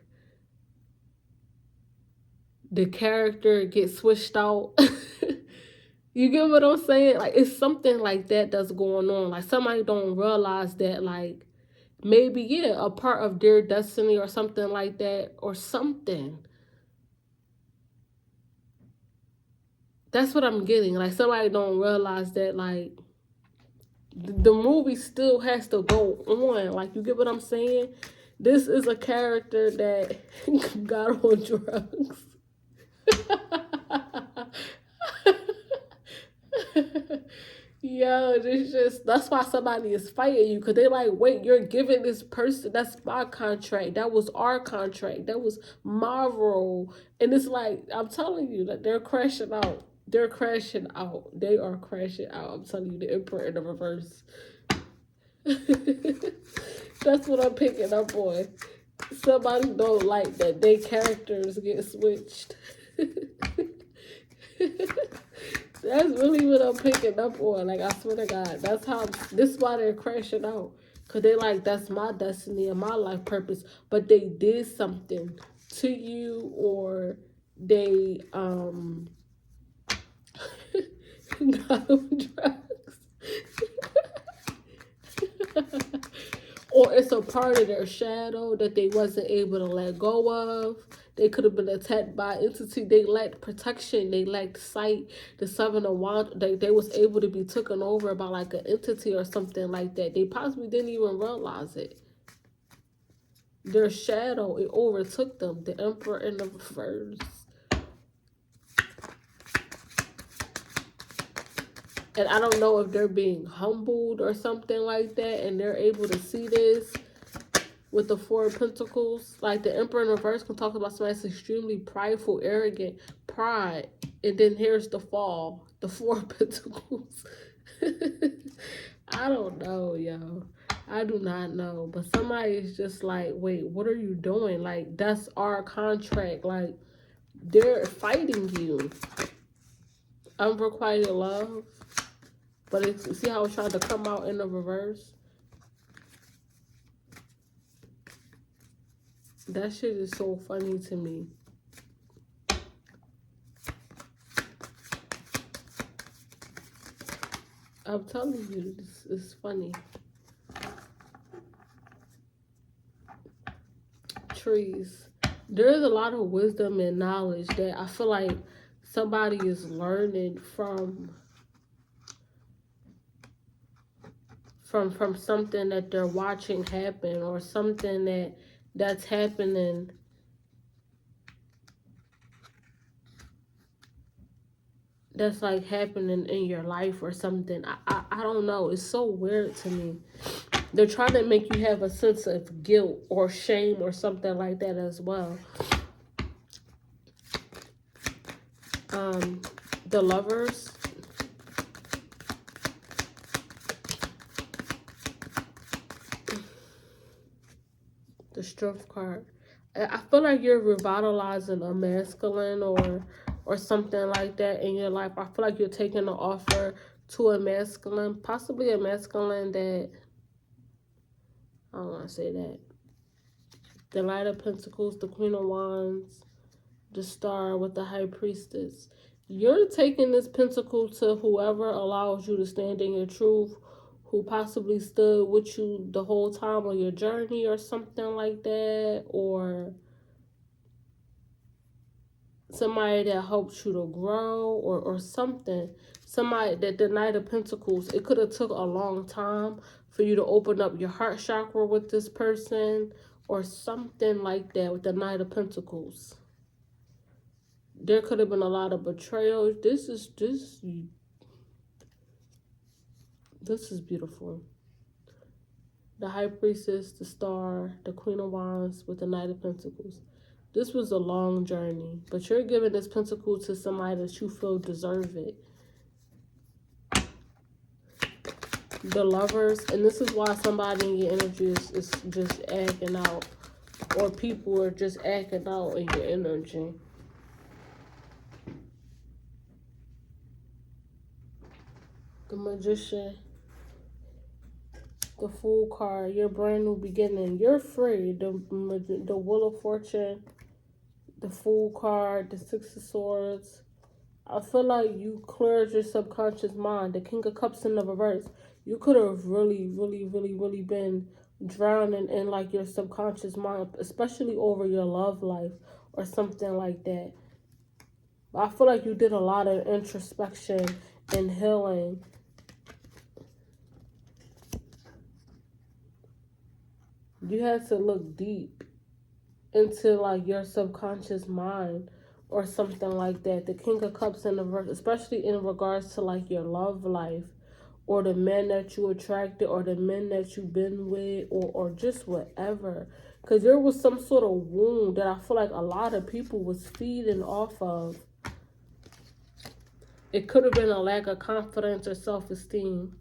the character gets switched out. You get what I'm saying? Like, it's something like that that's going on. Like, somebody don't realize that, like, maybe, yeah, a part of their destiny or something like that or something. That's what I'm getting. Like, somebody don't realize that, like, the movie still has to go on. Like, you get what I'm saying? This is a character that got on drugs. Yo, it's just, that's why somebody is fighting you, because they like, wait, you're giving this person, that's my contract, that was our contract, that was my role. And it's like, I'm telling you that they're crashing out. They're crashing out. They are crashing out. I'm telling you, the Emperor in the reverse. That's what I'm picking up on. Somebody don't like that their characters get switched. That's really what I'm picking up on. Like, I swear to God, that's how. This is why they're crashing out, cause they like, that's my destiny and my life purpose. But they did something to you, or they got on drugs. Or it's a part of their shadow that they wasn't able to let go of. They could have been attacked by an entity. They lacked protection. They lacked sight. The Seven of Wands, they was able to be taken over by like an entity or something like that. They possibly didn't even realize it. Their shadow, it overtook them. The Emperor in the reverse. And I don't know if they're being humbled or something like that, and they're able to see this with the Four of Pentacles. Like, the Emperor in reverse can talk about somebody that's extremely prideful, arrogant, pride. And then here's the fall, the Four of Pentacles. I don't know, yo. I do not know. But somebody is just like, wait, what are you doing? Like, that's our contract. Like, they're fighting you. Unrequited love. But it's, see how it tried to come out in the reverse? That shit is so funny to me. I'm telling you, it's funny. Trees. There's a lot of wisdom and knowledge that I feel like somebody is learning from something that they're watching happen, or something that's happening that's like happening in your life or something. I don't know. It's so weird to me. They're trying to make you have a sense of guilt or shame or something like that as well. The Lovers. The Strength card. I feel like you're revitalizing a masculine or something like that in your life. I feel like you're taking an offer to a masculine, possibly a masculine that, I don't want to say that. The Knight of Pentacles, the Queen of Wands, the Star with the High Priestess. You're taking this pentacle to whoever allows you to stand in your truth, who possibly stood with you the whole time on your journey or something like that, or somebody that helped you to grow, or something. Somebody that the Knight of Pentacles, it could have took a long time for you to open up your heart chakra with this person, or something like that with the Knight of Pentacles. There could have been a lot of betrayal. This is beautiful. The High Priestess, the Star, the Queen of Wands with the Knight of Pentacles. This was a long journey, but you're giving this pentacle to somebody that you feel deserve it. The Lovers, and this is why somebody in your energy is just acting out, or people are just acting out in your energy. The Magician, the Fool card, your brand new beginning. You're free. The Wheel of Fortune, the Fool card, the Six of Swords. I feel like you cleared your subconscious mind. The King of Cups in the reverse. You could have really been drowning in like your subconscious mind, especially over your love life or something like that. I feel like you did a lot of introspection and healing. You had to look deep into like your subconscious mind or something like that. The King of Cups in the reverse, especially in regards to like your love life, or the men that you attracted, or the men that you've been with, or just whatever. Because there was some sort of wound that I feel like a lot of people was feeding off of. It could have been a lack of confidence or self-esteem.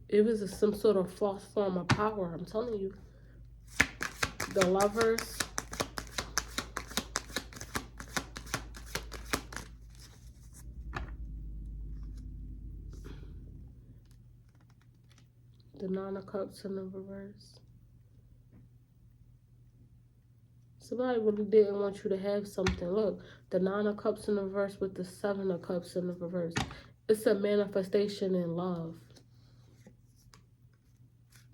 It was some sort of false form of power, I'm telling you. The Lovers. The Nine of Cups in the reverse. Somebody really didn't want you to have something. Look, the Nine of Cups in the reverse with the Seven of Cups in the reverse. It's a manifestation in love.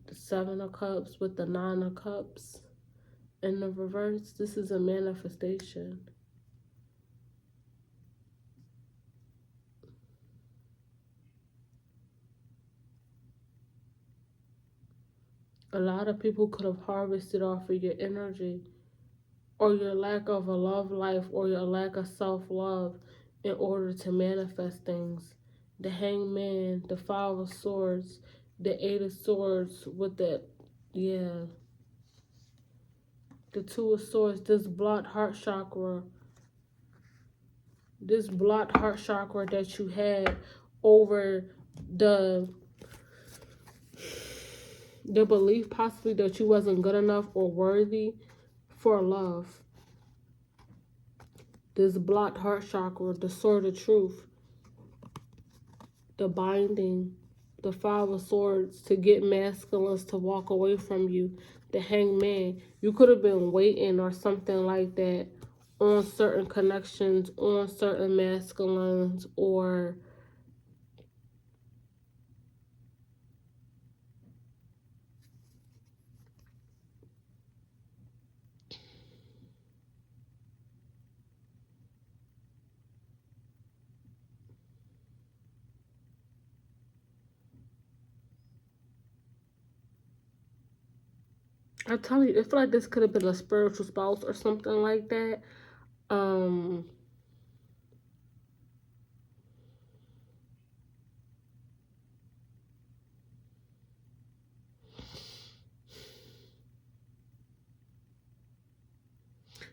The Seven of Cups with the Nine of Cups in the reverse. This is a manifestation. A lot of people could have harvested off of your energy, or your lack of a love life, or your lack of self-love in order to manifest things. The Hangman, the Five of Swords, the Eight of Swords with the, yeah, the Two of Swords, this blocked heart chakra. This blocked heart chakra that you had over the belief possibly that you wasn't good enough or worthy for love. This blocked heart chakra, the Sword of Truth, the binding, the Five of Swords, to get masculines to walk away from you, the Hangman. You could have been waiting or something like that, on certain connections, on certain masculines, or I tell you, I feel like this could have been a spiritual spouse or something like that. Um,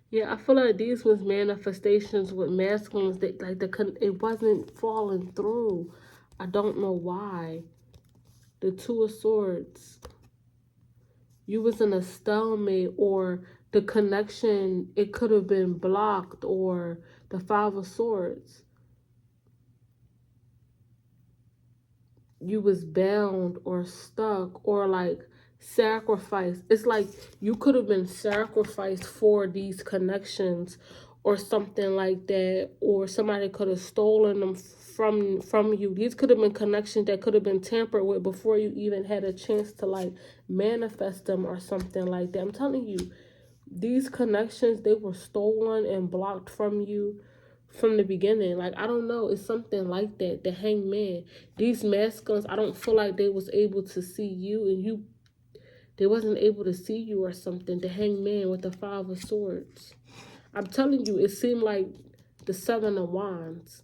yeah, I feel like these was manifestations with masculines that like it wasn't falling through. I don't know why. The Two of Swords. You was in a stalemate, or the connection, it could have been blocked, or the Five of Swords. You was bound or stuck or like sacrificed. It's like you could have been sacrificed for these connections or something like that, or somebody could have stolen them from you. These could have been connections that could have been tampered with before you even had a chance to like manifest them or something like that. I'm telling you, these connections, they were stolen and blocked from you from the beginning. Like, I don't know, it's something like that. The Hangman, these masculines, I don't feel like they was able to see you, and they wasn't able to see you or something. The Hangman with the Five of Swords, I'm telling you, it seemed like the Seven of Wands.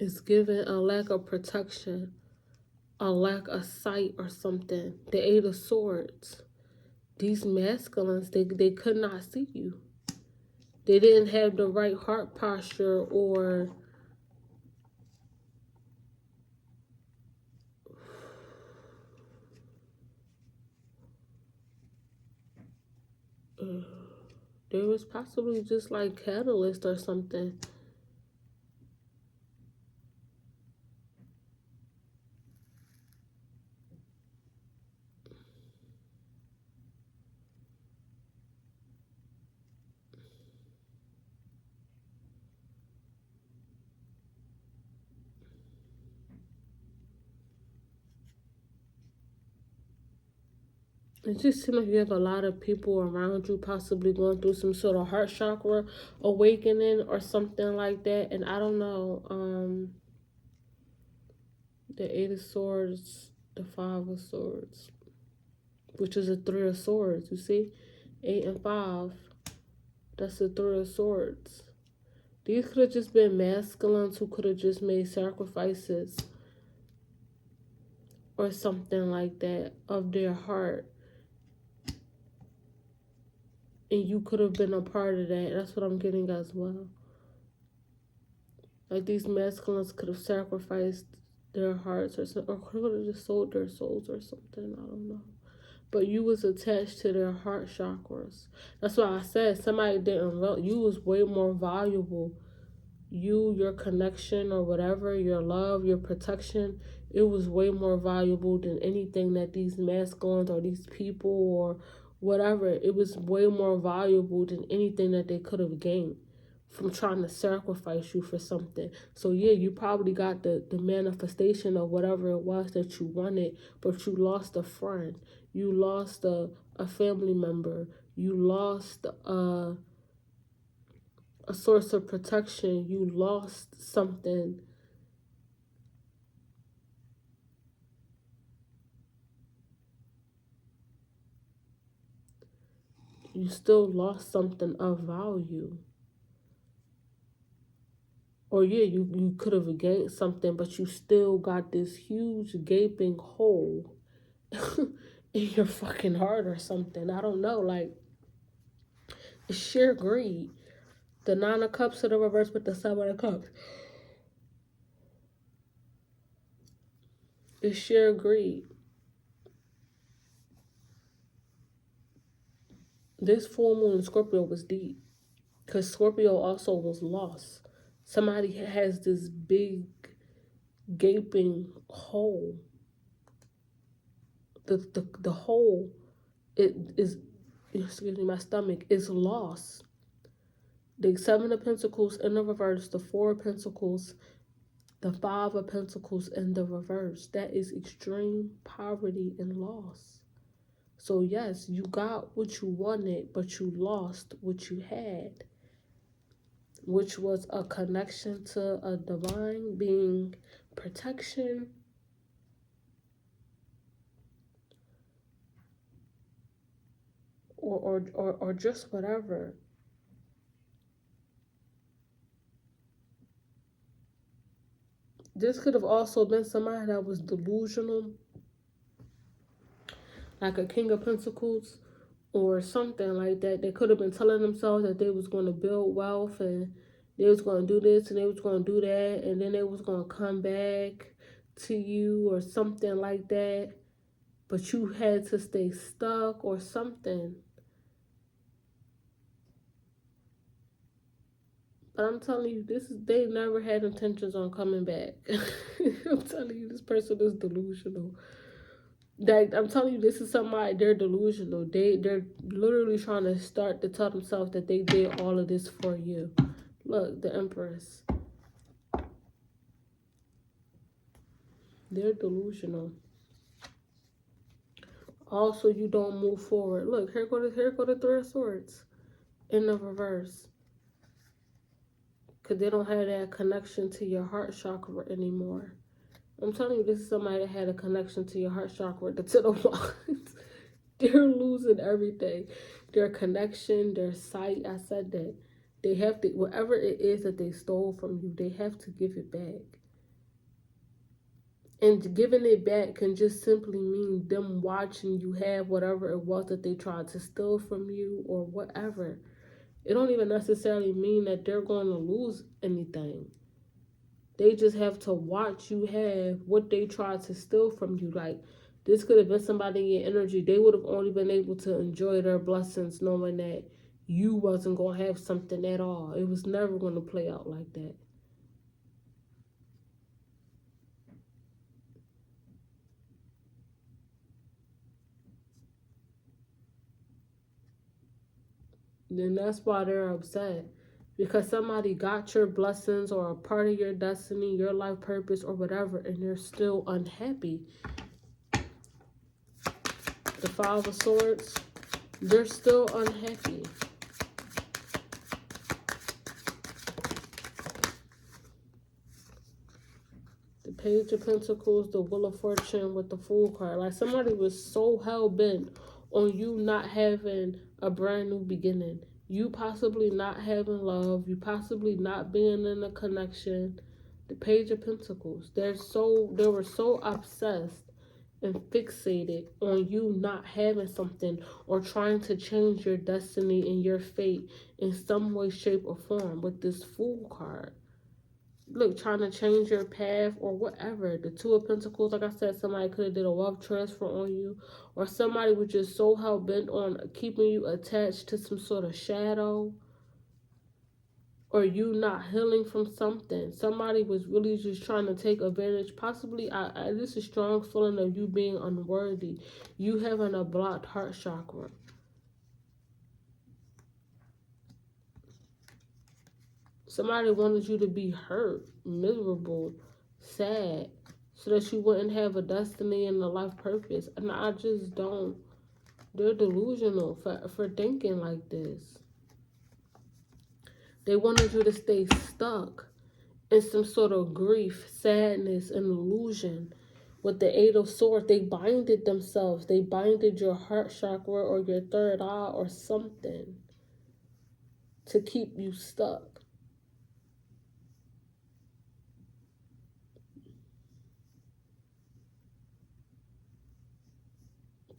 It's given a lack of protection, a lack of sight or something. The Eight of Swords, these masculines, they could not see you. They didn't have the right heart posture, or there was possibly just like catalyst or something. It just seems like you have a lot of people around you possibly going through some sort of heart chakra awakening or something like that. And I don't know, the Eight of Swords, the Five of Swords, which is a Three of Swords, you see? 8 and 5, that's the Three of Swords. These could have just been masculines who could have just made sacrifices or something like that of their heart. And you could have been a part of that. That's what I'm getting as well. Like, these masculines could have sacrificed their hearts or could have just sold their souls or something. I don't know. But you was attached to their heart chakras. That's why I said somebody didn't realize you was way more valuable. You, your connection or whatever, your love, your protection, it was way more valuable than anything that these masculines or these people or whatever. It was way more valuable than anything that they could have gained from trying to sacrifice you for something. So yeah, you probably got the manifestation of whatever it was that you wanted, but you lost a friend, you lost a family member, you lost a source of protection, you lost something. You still lost something of value. Or yeah, you could have gained something, but you still got this huge gaping hole in your fucking heart or something. I don't know. Like, it's sheer greed. The Nine of Cups to the reverse with the Seven of Cups. It's sheer greed. This full moon in Scorpio was deep. Because Scorpio also was lost. Somebody has this big gaping hole. The hole, it is, excuse me, my stomach is lost. The Seven of Pentacles in the reverse, the Four of Pentacles, the Five of Pentacles in the reverse. That is extreme poverty and loss. So yes, you got what you wanted, but you lost what you had, which was a connection to a divine being, protection, or just whatever. This could have also been somebody that was delusional, like a King of Pentacles or something like that. They could have been telling themselves that they was going to build wealth and they was going to do this and they was going to do that, and then they was going to come back to you or something like that, but you had to stay stuck or something. But I'm telling you, they never had intentions on coming back. I'm telling you, this person is delusional. Like, I'm telling you, this is somebody, they're delusional. They're literally trying to start to tell themselves that they did all of this for you. Look, the Empress. They're delusional. Also, you don't move forward. Look, here go the Three of Swords in the reverse. Because they don't have that connection to your heart chakra anymore. I'm telling you, this is somebody that had a connection to your heart chakra, the Ten of Wands. They're losing everything. Their connection, their sight, I said that. They have to, whatever it is that they stole from you, they have to give it back. And giving it back can just simply mean them watching you have whatever it was that they tried to steal from you or whatever. It don't even necessarily mean that they're going to lose anything. They just have to watch you have what they tried to steal from you. Like, this could have been somebody in your energy. They would have only been able to enjoy their blessings knowing that you wasn't going to have something at all. It was never going to play out like that. Then that's why they're upset. Because somebody got your blessings or a part of your destiny, your life purpose or whatever, and they're still unhappy. The Five of Swords, they're still unhappy. The Page of Pentacles, the Wheel of Fortune with the Fool card. Like, somebody was so hell-bent on you not having a brand new beginning. You possibly not having love. You possibly not being in a connection. The Page of Pentacles. They were so obsessed and fixated on you not having something or trying to change your destiny and your fate in some way, shape, or form with this Fool card. Look, trying to change your path or whatever. The Two of Pentacles, like I said, somebody could have did a wealth transfer on you, or somebody was just so hell-bent on keeping you attached to some sort of shadow, or you not healing from something. Somebody was really just trying to take advantage. Possibly, this is a strong feeling of you being unworthy. You having a blocked heart chakra. Somebody wanted you to be hurt, miserable, sad, so that you wouldn't have a destiny and a life purpose. And I just don't. They're delusional for thinking like this. They wanted you to stay stuck in some sort of grief, sadness, and illusion. With the Eight of Swords, they binded themselves. They binded your heart chakra or your third eye or something to keep you stuck.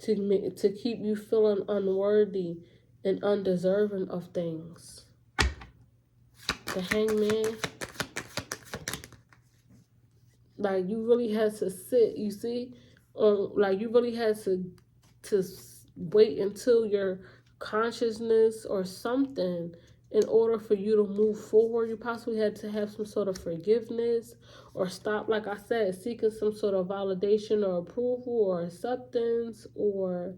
To keep you feeling unworthy and undeserving of things. The Hangman. Like, you really had to sit, you see? Like, you really had to wait until your consciousness or something in order for you to move forward. You possibly had to have some sort of forgiveness or stop, like I said, seeking some sort of validation or approval or acceptance, or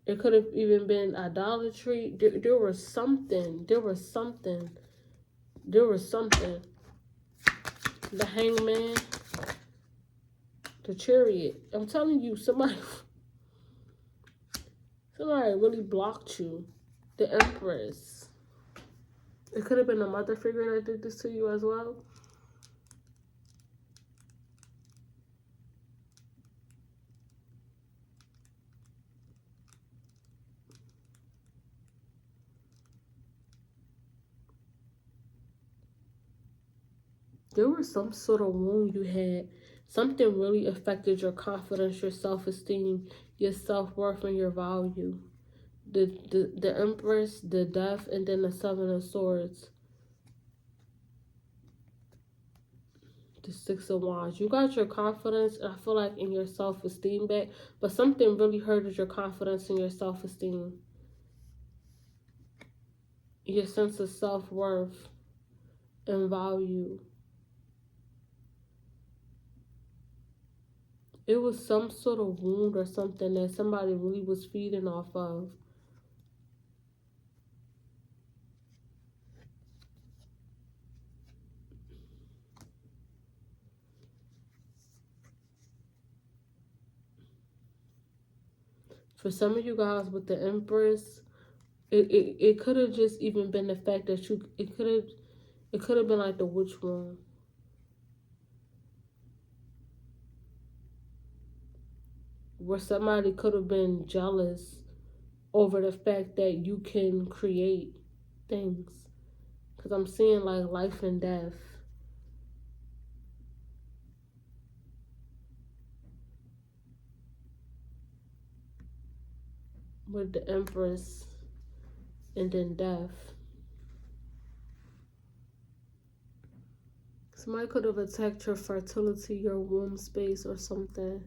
it could have even been idolatry. There was something. The Hangman, the Chariot. I'm telling you, somebody really blocked you. The Empress. It could have been a mother figure that did this to you as well. There was some sort of wound you had. Something really affected your confidence, your self-esteem, your self-worth, and your value. The Empress, the Death, and then the Seven of Swords. The Six of Wands. You got your confidence, and I feel like, in your self-esteem back, but something really hurted your confidence and your self-esteem. Your sense of self-worth and value. It was some sort of wound or something that somebody really was feeding off of. For some of you guys with the Empress, it could have just even been the fact that it could have been like the WitchWound. Where somebody could have been jealous over the fact that you can create things. Because I'm seeing like life and death. With the Empress and then death. Somebody could have attacked your fertility, your womb space, or something.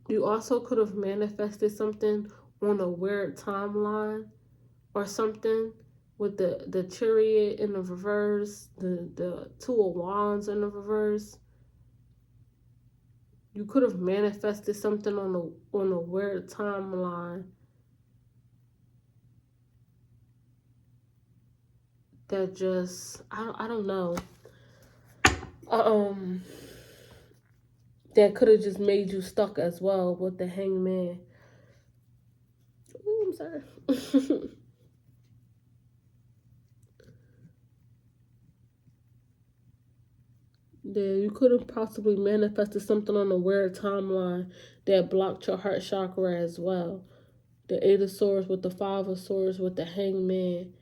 You also could have manifested something on a weird timeline or something, with the Chariot in the reverse, the Two of Wands in the reverse. You could have manifested something on a weird timeline that just, I don't know. That could have just made you stuck as well with the Hangman. Ooh, I'm sorry. Yeah, you could have possibly manifested something on a weird timeline that blocked your heart chakra as well. The Eight of Swords with the Five of Swords with the Hangman.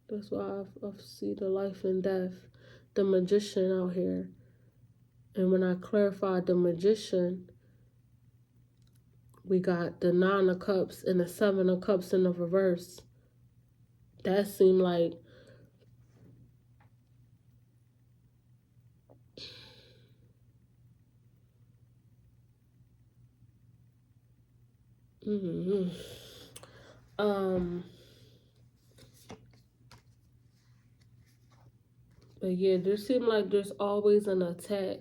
That's why I see the life and death, the Magician out here. And when I clarified the Magician, we got the Nine of Cups and the Seven of Cups in the reverse. That seemed like but yeah, there seemed like there's always an attack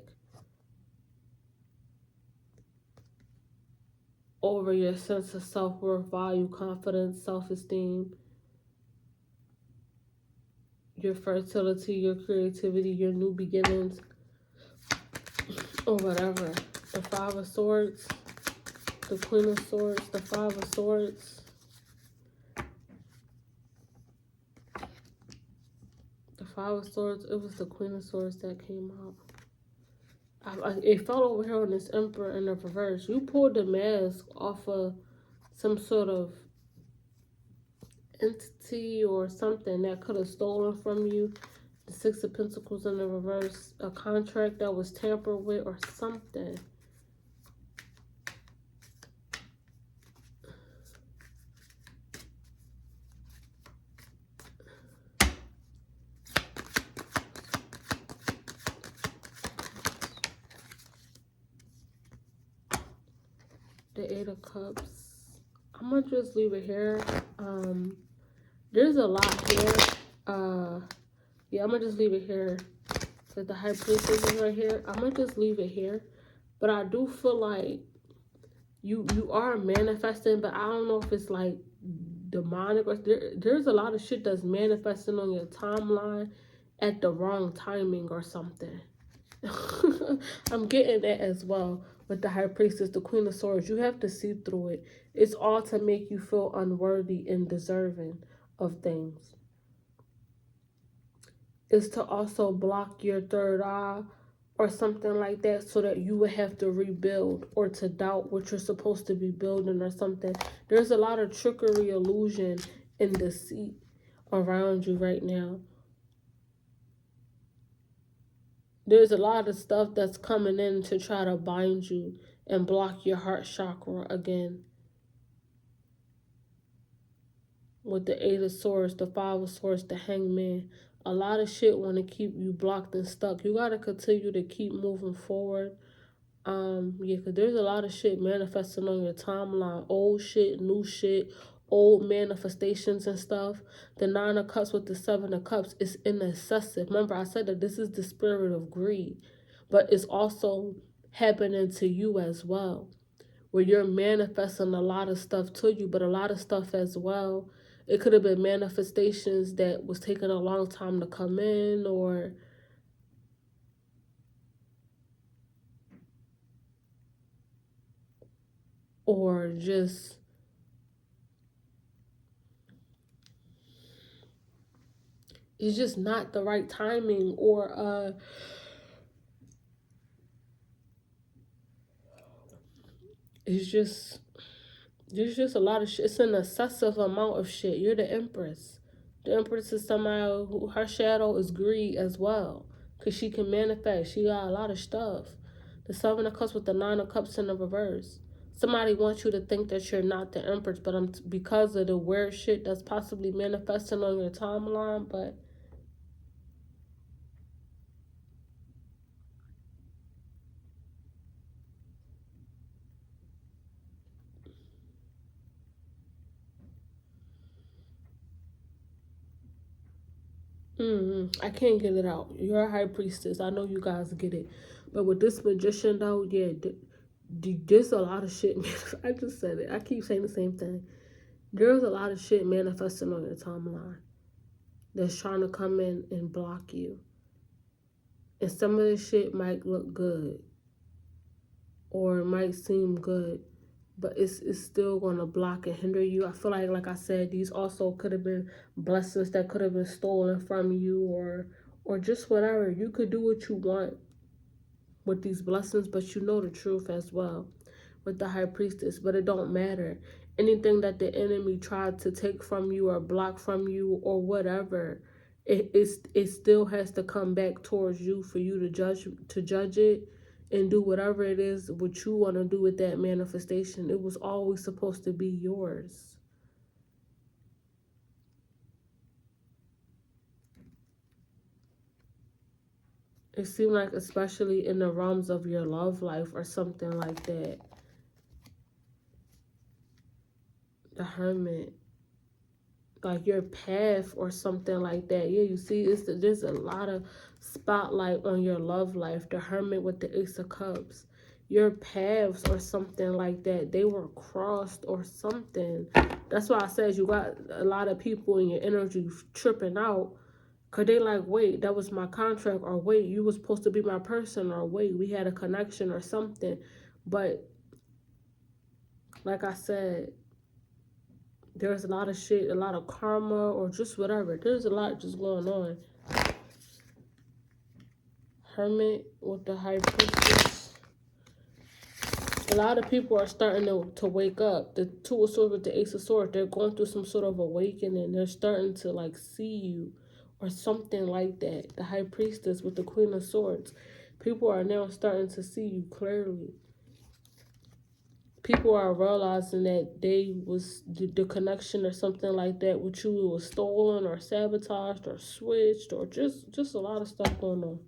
over your sense of self-worth, value, confidence, self-esteem, your fertility, your creativity, your new beginnings, or whatever. The Five of Swords, the Queen of Swords, the Five of Swords, the Five of Swords. It was the Queen of Swords that came out. It fell over here on this Emperor in the reverse. You pulled the mask off of some sort of entity or something that could have stolen from you. The Six of Pentacles in the reverse, a contract that was tampered with or something. The Eight of Cups. I'm gonna just leave it here. There's a lot here. Yeah, I'm gonna just leave it here. So the High Priestess is right here. I'm gonna just leave it here. But I do feel like you are manifesting, but I don't know if it's like demonic or there's a lot of shit that's manifesting on your timeline at the wrong timing or something. I'm getting that as well with the High Priestess, the Queen of Swords. You have to see through it. It's all to make you feel unworthy and deserving of things. It's to also block your third eye or something like that, so that you would have to rebuild or to doubt what you're supposed to be building or something. There's a lot of trickery, illusion, and deceit around you right now. There's a lot of stuff that's coming in to try to bind you and block your heart chakra again. With the Eight of Swords, the Five of Swords, the Hangman. A lot of shit want to keep you blocked and stuck. You got to continue to keep moving forward. Yeah, because there's a lot of shit manifesting on your timeline. Old shit, new shit, old manifestations and stuff. The Nine of Cups with the Seven of Cups is excessive. Remember, I said that this is the spirit of greed. But it's also happening to you as well, where you're manifesting a lot of stuff to you, but a lot of stuff as well. It could have been manifestations that was taking a long time to come in, or just it's just not the right timing, or there's just a lot of shit. It's an excessive amount of shit. You're the Empress. The Empress is somebody who, her shadow is greed as well, because she can manifest. She got a lot of stuff. The Seven of Cups with the Nine of Cups in the reverse. Somebody wants you to think that you're not the Empress, but because of the weird shit that's possibly manifesting on your timeline, but I can't get it out. You're a High Priestess. I know you guys get it. But with this Magician, though, yeah, there's a lot of shit. I just said it. I keep saying the same thing. There's a lot of shit manifesting on your timeline that's trying to come in and block you. And some of this shit might look good, or it might seem good, but it's still going to block and hinder you. I feel like I said, these also could have been blessings that could have been stolen from you, or just whatever. You could do what you want with these blessings, but you know the truth as well with the High Priestess. But it don't matter. Anything that the enemy tried to take from you or block from you or whatever, it still has to come back towards you for you to judge it and do whatever it is what you want to do with that manifestation. It was always supposed to be yours. It seemed like, especially in the realms of your love life or something like that. The Hermit. Like your path or something like that. Yeah, you see, there's a lot of spotlight on your love life. The Hermit with the Ace of Cups. Your paths or something like that, they were crossed or something. That's why I said you got a lot of people in your energy tripping out, because they like, wait, that was my contract, or wait, you was supposed to be my person, or wait, we had a connection or something. But like I said, there's a lot of shit, a lot of karma, or just whatever. There's a lot just going on. Hermit with the High Priestess. A lot of people are starting to wake up. The Two of Swords with the Ace of Swords, they're going through some sort of awakening. They're starting to like see you or something like that. The High Priestess with the Queen of Swords. People are now starting to see you clearly. People are realizing that the connection or something like that with you was stolen or sabotaged or switched or just a lot of stuff going on.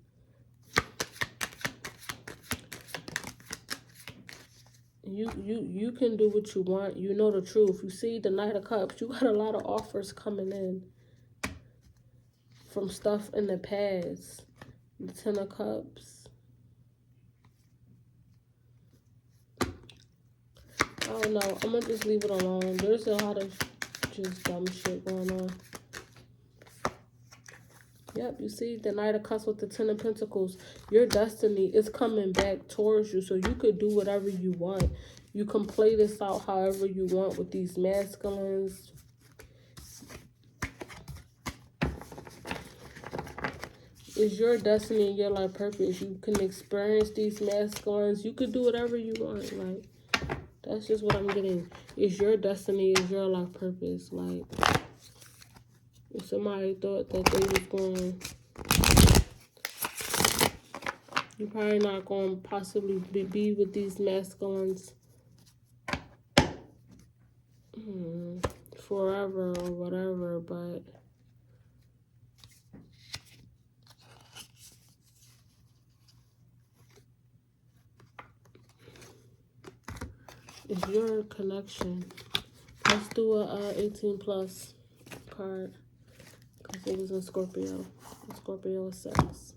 You can do what you want. You know the truth. You see the Knight of Cups. You got a lot of offers coming in from stuff in the past. The Ten of Cups. I don't know. I'm gonna just leave it alone. There's a lot of just dumb shit going on. Yep, you see the Knight of Cups with the Ten of Pentacles. Your destiny is coming back towards you, so you could do whatever you want. You can play this out however you want with these masculines. It's your destiny and your life purpose. You can experience these masculines. You could do whatever you want. Like, that's just what I'm getting. It's your destiny, it's your life purpose. Like, if somebody thought that they was going, you're probably not going to possibly be with these masculines forever or whatever, but it's your connection. Let's do a 18 plus card because it was in Scorpio. Scorpio 6.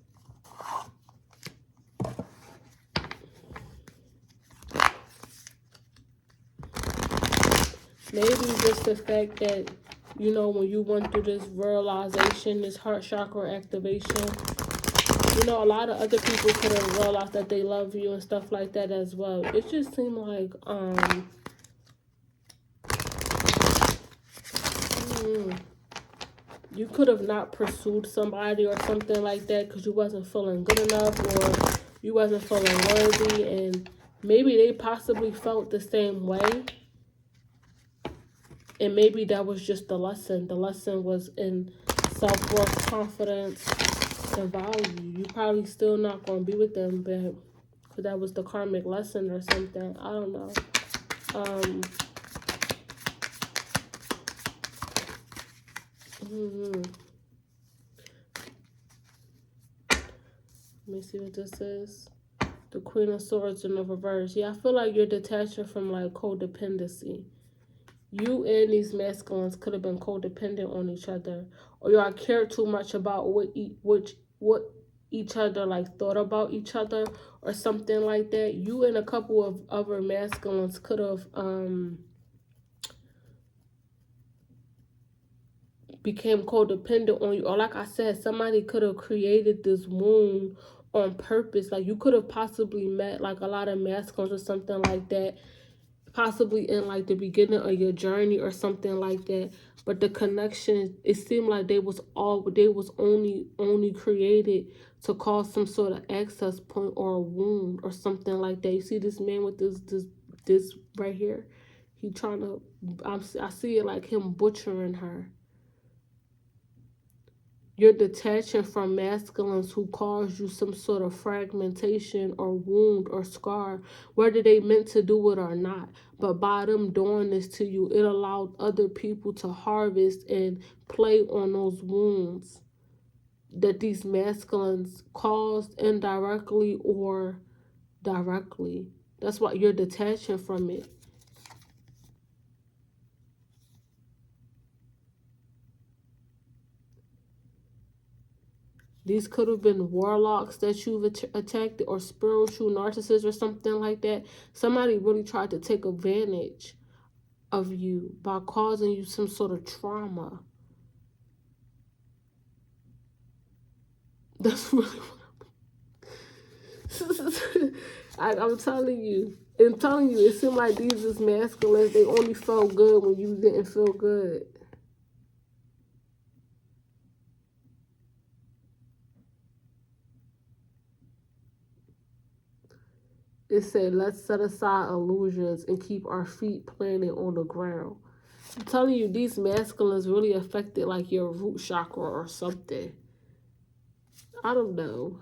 Maybe just the fact that, you know, when you went through this realization, this heart chakra activation, you know, a lot of other people could have realized that they love you and stuff like that as well. It just seemed like, you could have not pursued somebody or something like that because you wasn't feeling good enough or you wasn't feeling worthy, and maybe they possibly felt the same way. And maybe that was just the lesson. The lesson was in self-worth, confidence, and value. You probably still not going to be with them, but because that was the karmic lesson or something. I don't know. Let me see what this is. The Queen of Swords in the reverse. Yeah, I feel like you're detaching from like codependency. You and these masculines could have been codependent on each other, or y'all care too much about what each other like thought about each other or something like that. You and a couple of other masculines could have became codependent on you, or like I said, somebody could have created this wound on purpose. Like you could have possibly met like a lot of masculines or something like that, possibly in like the beginning of your journey or something like that, but the connection, it seemed like they was only created to cause some sort of access point or a wound or something like that. You see this man with this right here, he trying to, I see it like him butchering her. You're detaching from masculines who cause you some sort of fragmentation or wound or scar, whether they meant to do it or not. But by them doing this to you, it allowed other people to harvest and play on those wounds that these masculines caused indirectly or directly. That's why you're detaching from it. These could have been warlocks that you've attacked or spiritual narcissists or something like that. Somebody really tried to take advantage of you by causing you some sort of trauma. That's really what I'm telling you. I'm telling you, it seemed like these is masculines. They only felt good when you didn't feel good. It said, let's set aside illusions and keep our feet planted on the ground. I'm telling you, these masculines really affected like your root chakra or something. I don't know.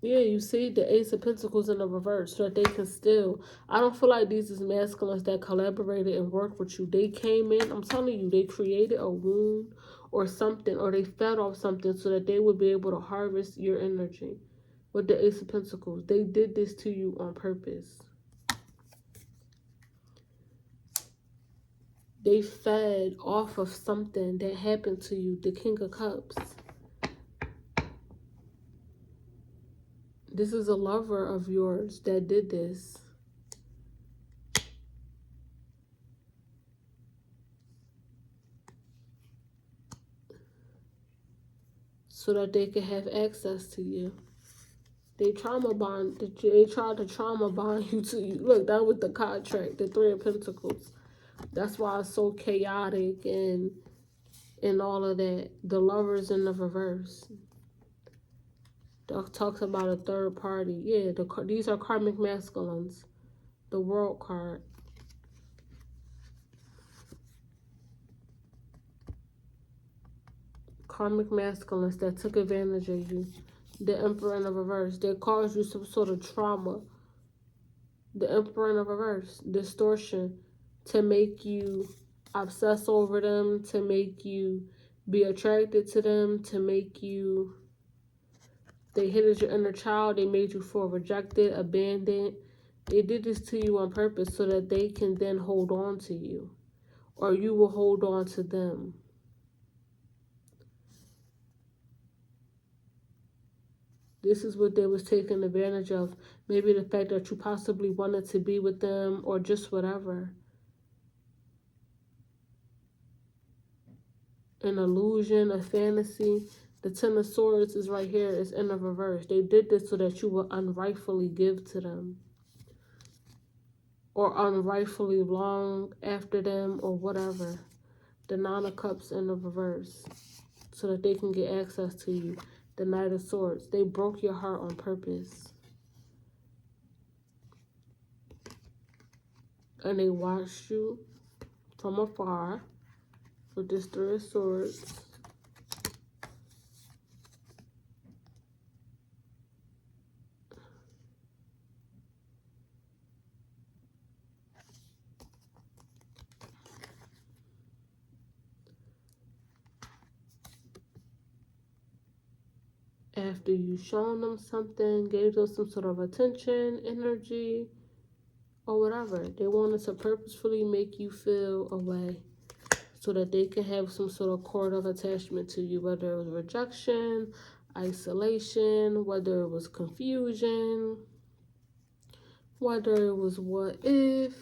Yeah, you see the Ace of Pentacles in the reverse so that they can still. I don't feel like these is masculines that collaborated and worked with you. They came in, I'm telling you, they created a wound or something, or they fed off something so that they would be able to harvest your energy with the Ace of Pentacles. They did this to you on purpose. They fed off of something that happened to you, the King of Cups. This is a lover of yours that did this. So that they can have access to you. They trauma bond. They tried to trauma bond you to you. Look, that was the contract, the Three of Pentacles. That's why it's so chaotic and all of that. The Lovers in the reverse. That talks about a third party. Yeah, these are karmic masculines. The World card. Karmic masculines that took advantage of you. The Emperor in the reverse. They caused you some sort of trauma. The Emperor in the reverse. Distortion. To make you obsess over them. To make you be attracted to them. To make you... They hid your inner child. They made you feel rejected, abandoned. They did this to you on purpose so that they can then hold on to you. Or you will hold on to them. This is what they was taking advantage of. Maybe the fact that you possibly wanted to be with them or just whatever. An illusion, a fantasy. The Ten of Swords is right here. It's in the reverse. They did this so that you will unrightfully give to them. Or unrightfully long after them or whatever. The Nine of Cups in the reverse. So that they can get access to you. The Knight of Swords. They broke your heart on purpose. And they watched you from afar with this Three of Swords. After you shown them something, gave them some sort of attention, energy, or whatever. They wanted to purposefully make you feel a way so that they can have some sort of cord of attachment to you, whether it was rejection, isolation, whether it was confusion, whether it was what if.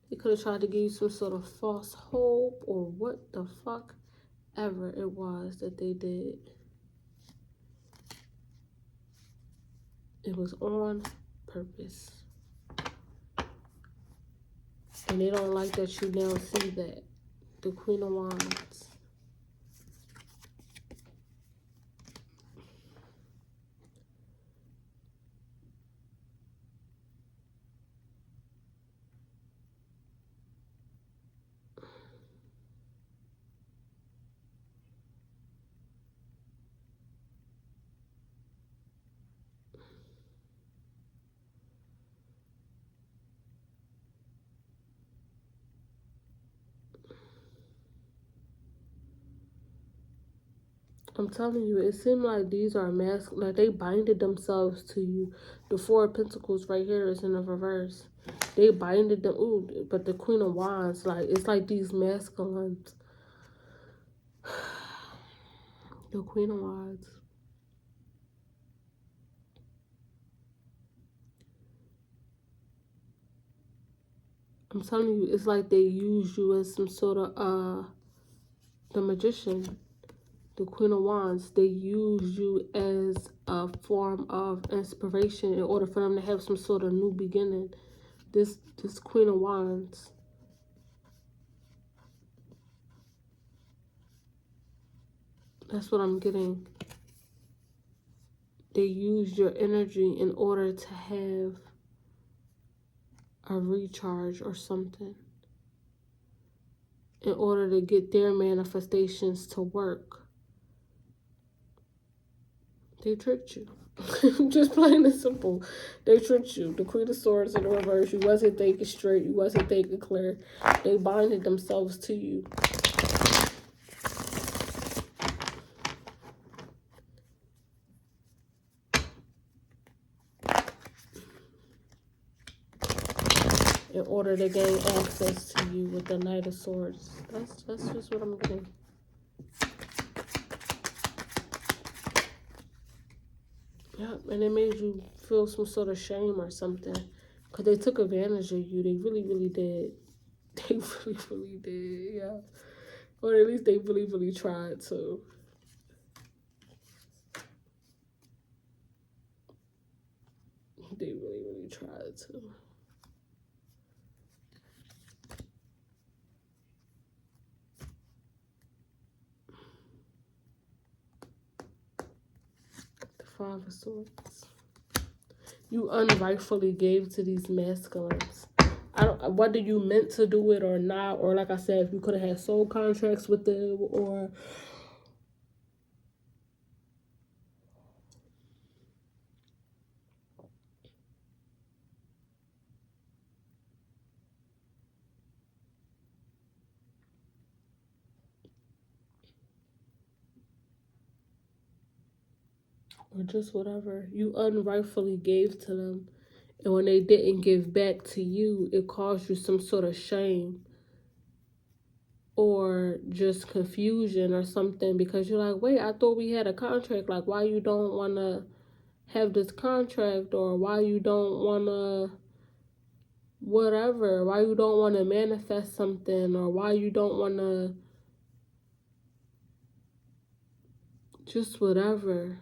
They could have tried to give you some sort of false hope or what the fuck ever it was that they did. It was on purpose. And they don't like that you now see that. The Queen of Wands. I'm telling you, it seemed like these are masks, like they binded themselves to you. The Four of Pentacles right here is in the reverse. They binded them. Ooh, but the Queen of Wands, like, it's like these masculines. The Queen of Wands. I'm telling you, it's like they use you as some sort of, the Magician. The Queen of Wands, they use you as a form of inspiration in order for them to have some sort of new beginning. This Queen of Wands. That's what I'm getting. they used your energy in order to have a recharge or something, in order to get their manifestations to work. They tricked you. Just plain and simple. They tricked you. The Queen of Swords in the reverse. You wasn't thinking straight. You wasn't thinking clear. They binded themselves to you. In order to gain access to you with the Knight of Swords. That's just what I'm getting. Yeah, and it made you feel some sort of shame or something. Because they took advantage of you. They really, really did. They really, really did, yeah. Or at least they really, really tried to. They really, really tried to. The Five of Swords. You unrightfully gave to these masculines. Whether you meant to do it or not, or like I said, if you could have had soul contracts with them, or just whatever, you unrightfully gave to them. And when they didn't give back to you, it caused you some sort of shame or just confusion or something, because you're like, wait, I thought we had a contract. Like, why you don't want to have this contract, or why you don't want to whatever, why you don't want to manifest something, or why you don't want to just whatever.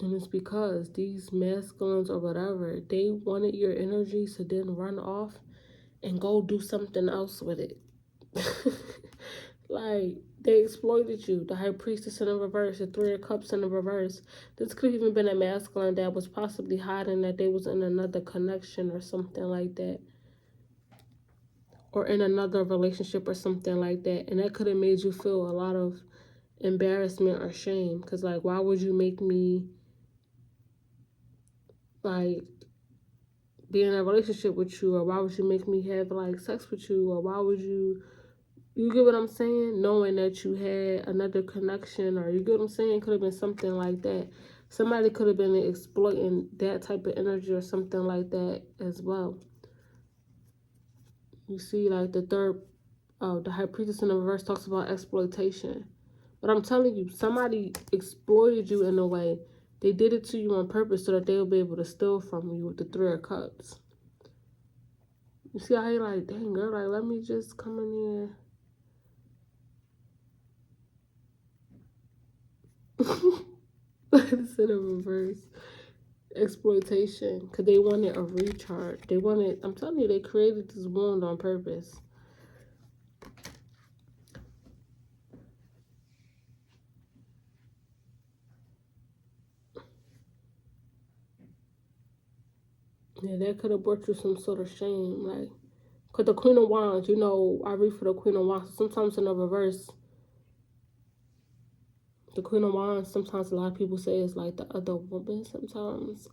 And it's because these masculines or whatever, they wanted your energy to then run off and go do something else with it. Like, they exploited you. The High Priestess in the reverse, the Three of Cups in the reverse. This could have even been a masculine that was possibly hiding that they was in another connection or something like that. Or in another relationship or something like that. And that could have made you feel a lot of embarrassment or shame. Because, like, why would you make me, like, be in a relationship with you? Or why would you make me have, like, sex with you? Or why would you get what I'm saying? Knowing that you had another connection, or you get what I'm saying? Could have been something like that. Somebody could have been exploiting that type of energy or something like that as well. You see, like the High Priestess in the reverse talks about exploitation. But I'm telling you, somebody exploited you in a way. They did it to you on purpose so that they'll be able to steal from you with the Three of Cups. You see how you're like, dang girl, like, let me just come in here. It's in a reverse. Exploitation. Because they wanted a recharge. They wanted, I'm telling you, they created this wound on purpose. Yeah, that could have brought you some sort of shame. Like, because the Queen of Wands, you know, I read for the Queen of Wands. Sometimes in the reverse, the Queen of Wands, sometimes a lot of people say it's like the other woman sometimes.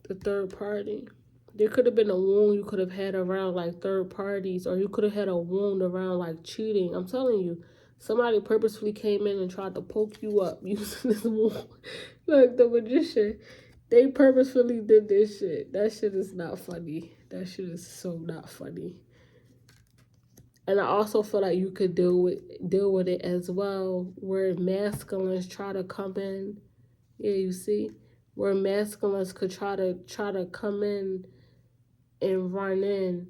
The third party. There could have been a wound you could have had around like third parties, or you could have had a wound around like cheating. I'm telling you, somebody purposefully came in and tried to poke you up using this wound. Like the magician. They purposefully did this shit. That shit is not funny. That shit is so not funny. And I also feel like you could deal with it as well, where masculines try to come in. Yeah, you see, where masculines could try to come in and run in,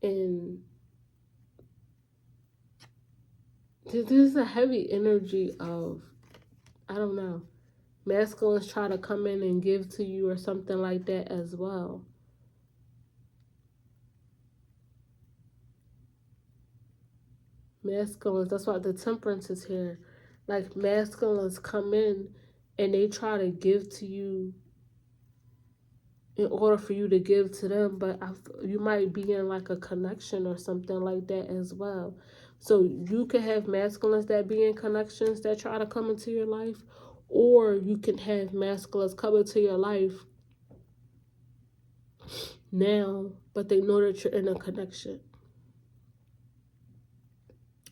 and there's a heavy energy of I don't know. Masculines try to come in and give to you or something like that as well. Masculines, that's why the temperance is here. Like masculines come in and they try to give to you in order for you to give to them, but you might be in like a connection or something like that as well. So you can have masculines that be in connections that try to come into your life, or you can have masculines come into your life now, but they know that you're in a connection.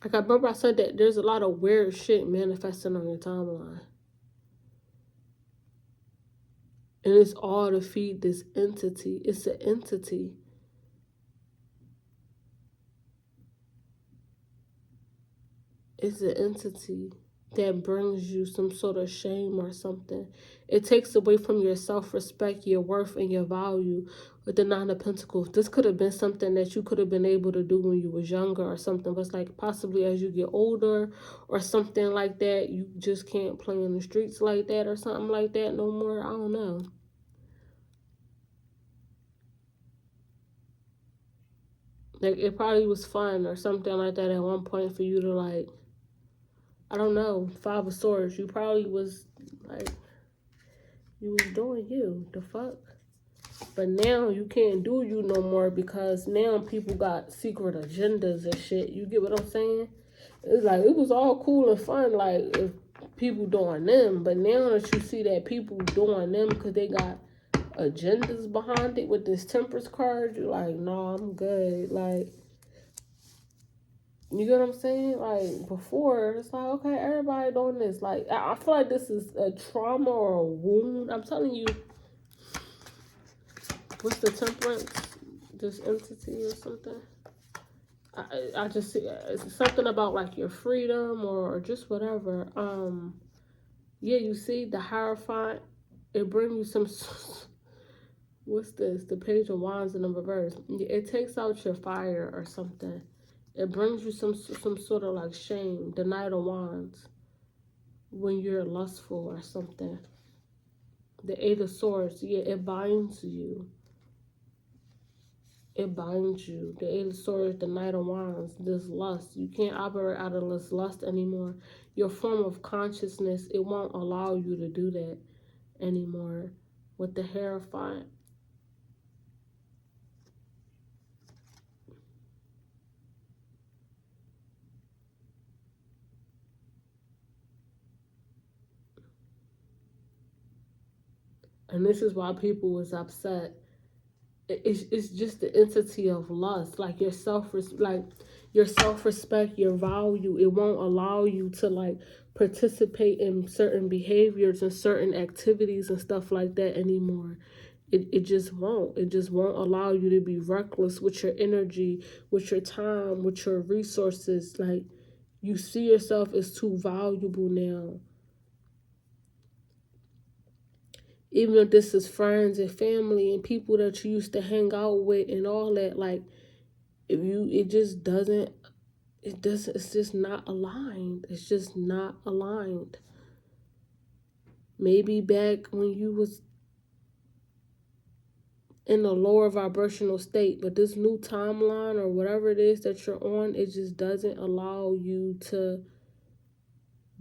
Like I remember I said that there's a lot of weird shit manifesting on your timeline. And it's all to feed this entity. It's an entity. It's an entity that brings you some sort of shame or something. It takes away from your self-respect, your worth, and your value with the Nine of Pentacles. This could have been something that you could have been able to do when you was younger or something. But it's like possibly as you get older or something like that, you just can't play in the streets like that or something like that no more. I don't know. Like it probably was fun or something like that at one point for you to like, I don't know, Five of Swords. You probably was like, you was doing you. The fuck? But now you can't do you no more because now people got secret agendas and shit. You get what I'm saying? It's like it was all cool and fun, like if people doing them. But now that you see that people doing them because they got agendas behind it with this Temperance card, you're like, no, I'm good. Like, you get what I'm saying? Like before, it's like, okay, everybody doing this. Like I feel like this is a trauma or a wound. I'm telling you, what's the Temperance? This entity or something? I just see it's something about like your freedom or just whatever. Yeah, you see the Hierophant. It brings you some. What's this? The Page of Wands in the reverse. It takes out your fire or something. It brings you some sort of like shame. The Knight of Wands. When you're lustful or something. The Eight of Swords. Yeah, it binds you. It binds you. The Eight of Swords, the Knight of Wands, this lust. You can't operate out of this lust anymore. Your form of consciousness, it won't allow you to do that anymore. With the Hierophant. And this is why people was upset. It's just the entity of lust, like your self-respect, your value. It won't allow you to like participate in certain behaviors and certain activities and stuff like that anymore. It just won't. It just won't allow you to be reckless with your energy, with your time, with your resources. Like you see yourself as too valuable now. Even if this is friends and family and people that you used to hang out with and all that, like if you, it's just not aligned. It's just not aligned. Maybe back when you was in a lower vibrational state, but this new timeline or whatever it is that you're on, it just doesn't allow you to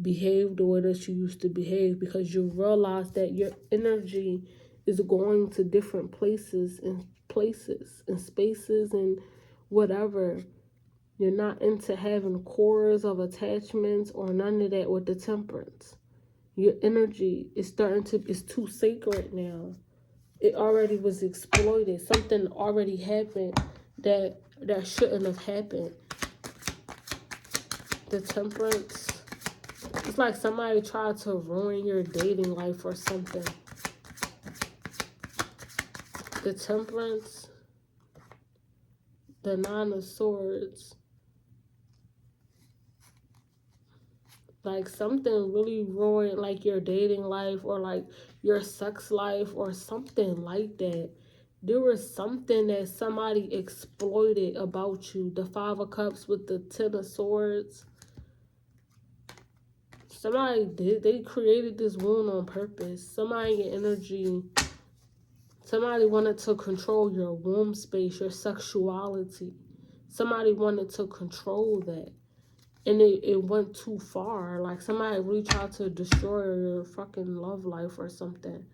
behave the way that you used to behave because you realize that your energy is going to different places and spaces and whatever. You're not into having cores of attachments or none of that with the Temperance. Your energy is it's too sacred now. It already was exploited. Something already happened that shouldn't have happened. The Temperance. It's like somebody tried to ruin your dating life or something. The Temperance. The Nine of Swords. Like something really ruined like your dating life or like your sex life or something like that. There was something that somebody exploited about you. The Five of Cups with the Ten of Swords. Somebody did. They created this wound on purpose. Somebody in your energy. Somebody wanted to control your womb space, your sexuality. Somebody wanted to control that. And it went too far. Like somebody really tried to destroy your fucking love life or something.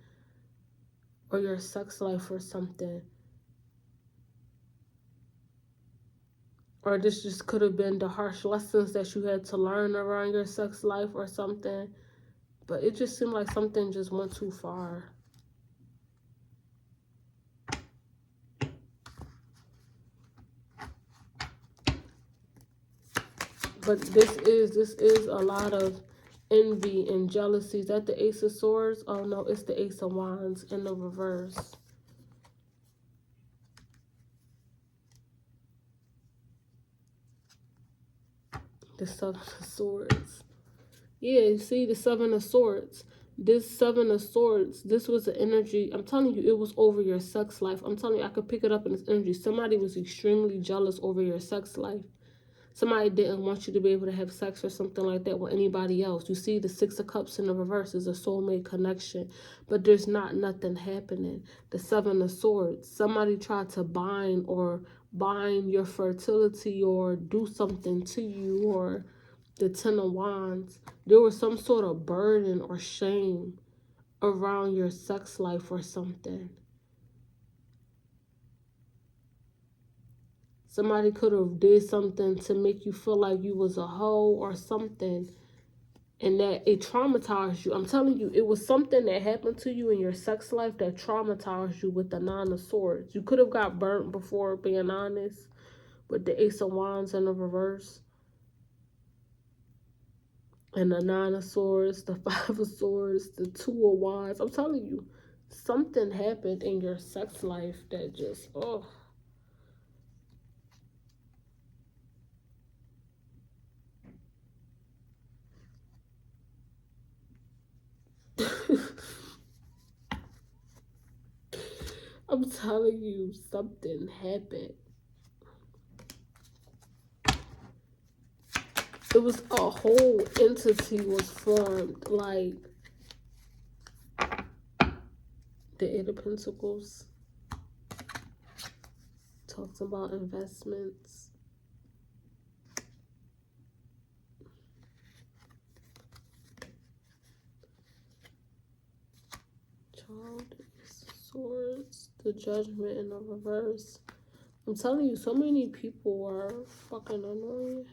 Or your sex life or something. Or this just could have been the harsh lessons that you had to learn around your sex life or something. But it just seemed like something just went too far. But this is a lot of envy and jealousy. Is that the Ace of Swords? Oh no, it's the Ace of Wands in the reverse. The Seven of Swords. Yeah, you see the Seven of Swords. This Seven of Swords, this was the energy. I'm telling you, it was over your sex life. I'm telling you, I could pick it up in this energy. Somebody was extremely jealous over your sex life. Somebody didn't want you to be able to have sex or something like that with anybody else. You see, the Six of Cups in the reverse is a soulmate connection. But there's not nothing happening. The Seven of Swords. Somebody tried to bind your fertility or do something to you. Or the Ten of Wands. There was some sort of burden or shame around your sex life or something. Somebody could have did something to make you feel like you was a hoe or something. And that it traumatized you. I'm telling you, it was something that happened to you in your sex life that traumatized you with the Nine of Swords. You could have got burnt before, being honest. With the Ace of Wands in the reverse. And the Nine of Swords, the Five of Swords, the Two of Wands. I'm telling you, something happened in your sex life that just, oh. I'm telling you, something happened. It was a whole entity was formed, like the Eight of Pentacles. Talks about investments. Child, Swords, the Judgment in the reverse. I'm telling you, so many people are fucking annoying.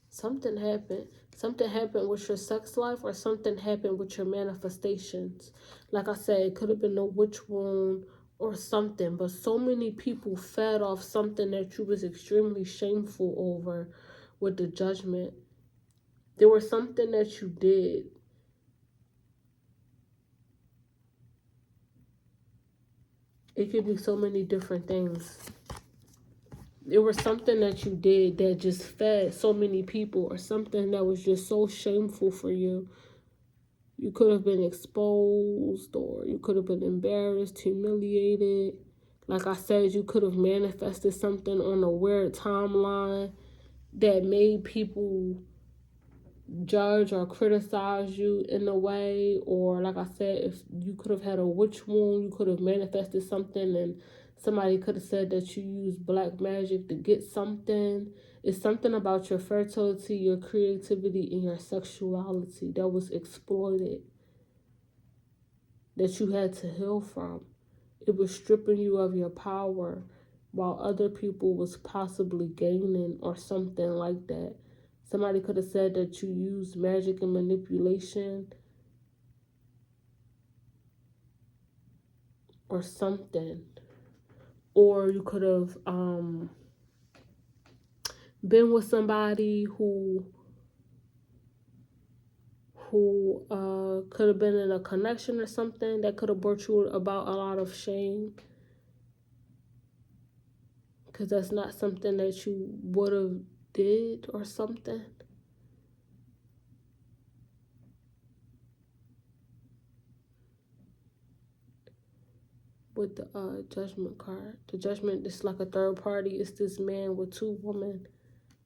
Something happened. Something happened with your sex life or something happened with your manifestations. Like I said, it could have been a witch wound or something. But so many people fed off something that you was extremely shameful over with the Judgment. There was something that you did. It could be so many different things. It was something that you did that just fed so many people, or something that was just so shameful for you. You could have been exposed, or you could have been embarrassed, humiliated. Like I said, you could have manifested something on a weird timeline that made people judge or criticize you in a way. Or like I said, if you could have had a witch wound, you could have manifested something and somebody could have said that you used black magic to get something. It's something about your fertility, your creativity, and your sexuality that was exploited, that you had to heal from. It was stripping you of your power while other people was possibly gaining or something like that. Somebody could have said that you used magic and manipulation or something. Or you could have been with somebody who could have been in a connection or something that could have brought you about a lot of shame. Because that's not something that you would have did or something. with the judgment card. The judgment is like a third party. It's this man with two women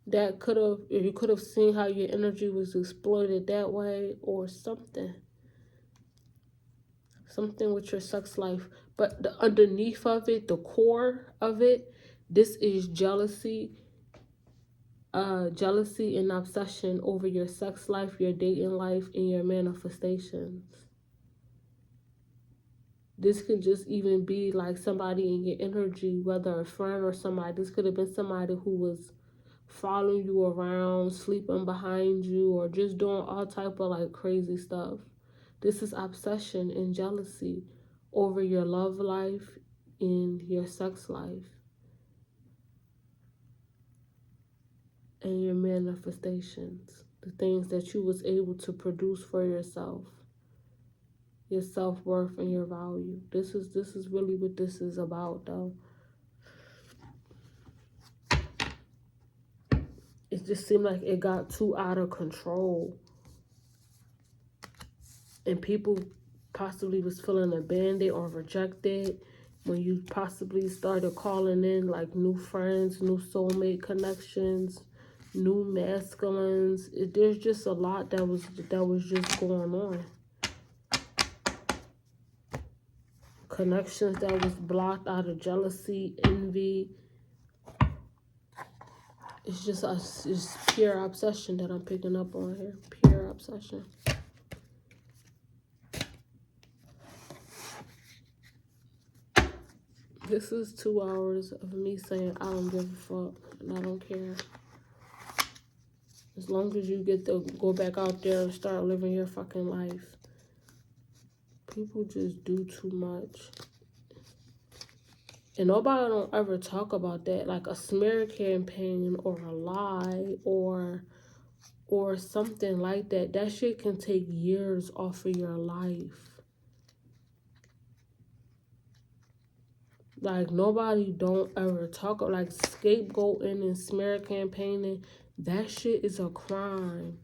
that could have, you could have seen how your energy was exploited that way or something. Something with your sex life. But the underneath of it, the core of it, this is jealousy. Jealousy and obsession over your sex life, your dating life, and your manifestations. This could just even be like somebody in your energy, whether a friend or somebody. This could have been somebody who was following you around, sleeping behind you, or just doing all type of like crazy stuff. This is obsession and jealousy over your love life and your sex life and your manifestations, the things that you was able to produce for yourself. Your self-worth and your value. This is really what this is about, though. It just seemed like it got too out of control. And people possibly was feeling abandoned or rejected when you possibly started calling in like new friends, new soulmate connections, new masculines. There's just a lot that was just going on. Connections that was blocked out of jealousy, envy. It's just it's pure obsession that I'm picking up on here. Pure obsession. This is 2 hours of me saying I don't give a fuck and I don't care. As long as you get to go back out there and start living your fucking life. People just do too much. And nobody don't ever talk about that. Like a smear campaign or a lie or something like that. That shit can take years off of your life. Like nobody don't ever talk about like scapegoating and smear campaigning. That shit is a crime.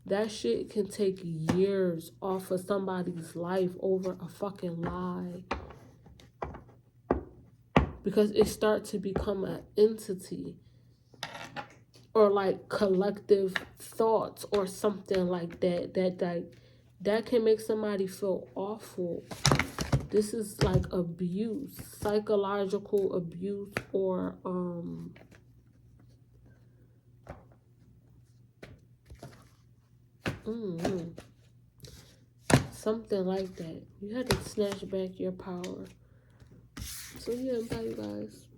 That shit can take years off of somebody's life over a fucking lie. Because it starts to become an entity. Or like collective thoughts or something like that. That can make somebody feel awful. This is like abuse. Psychological abuse or something like that. You had to snatch back your power. So yeah, bye you guys.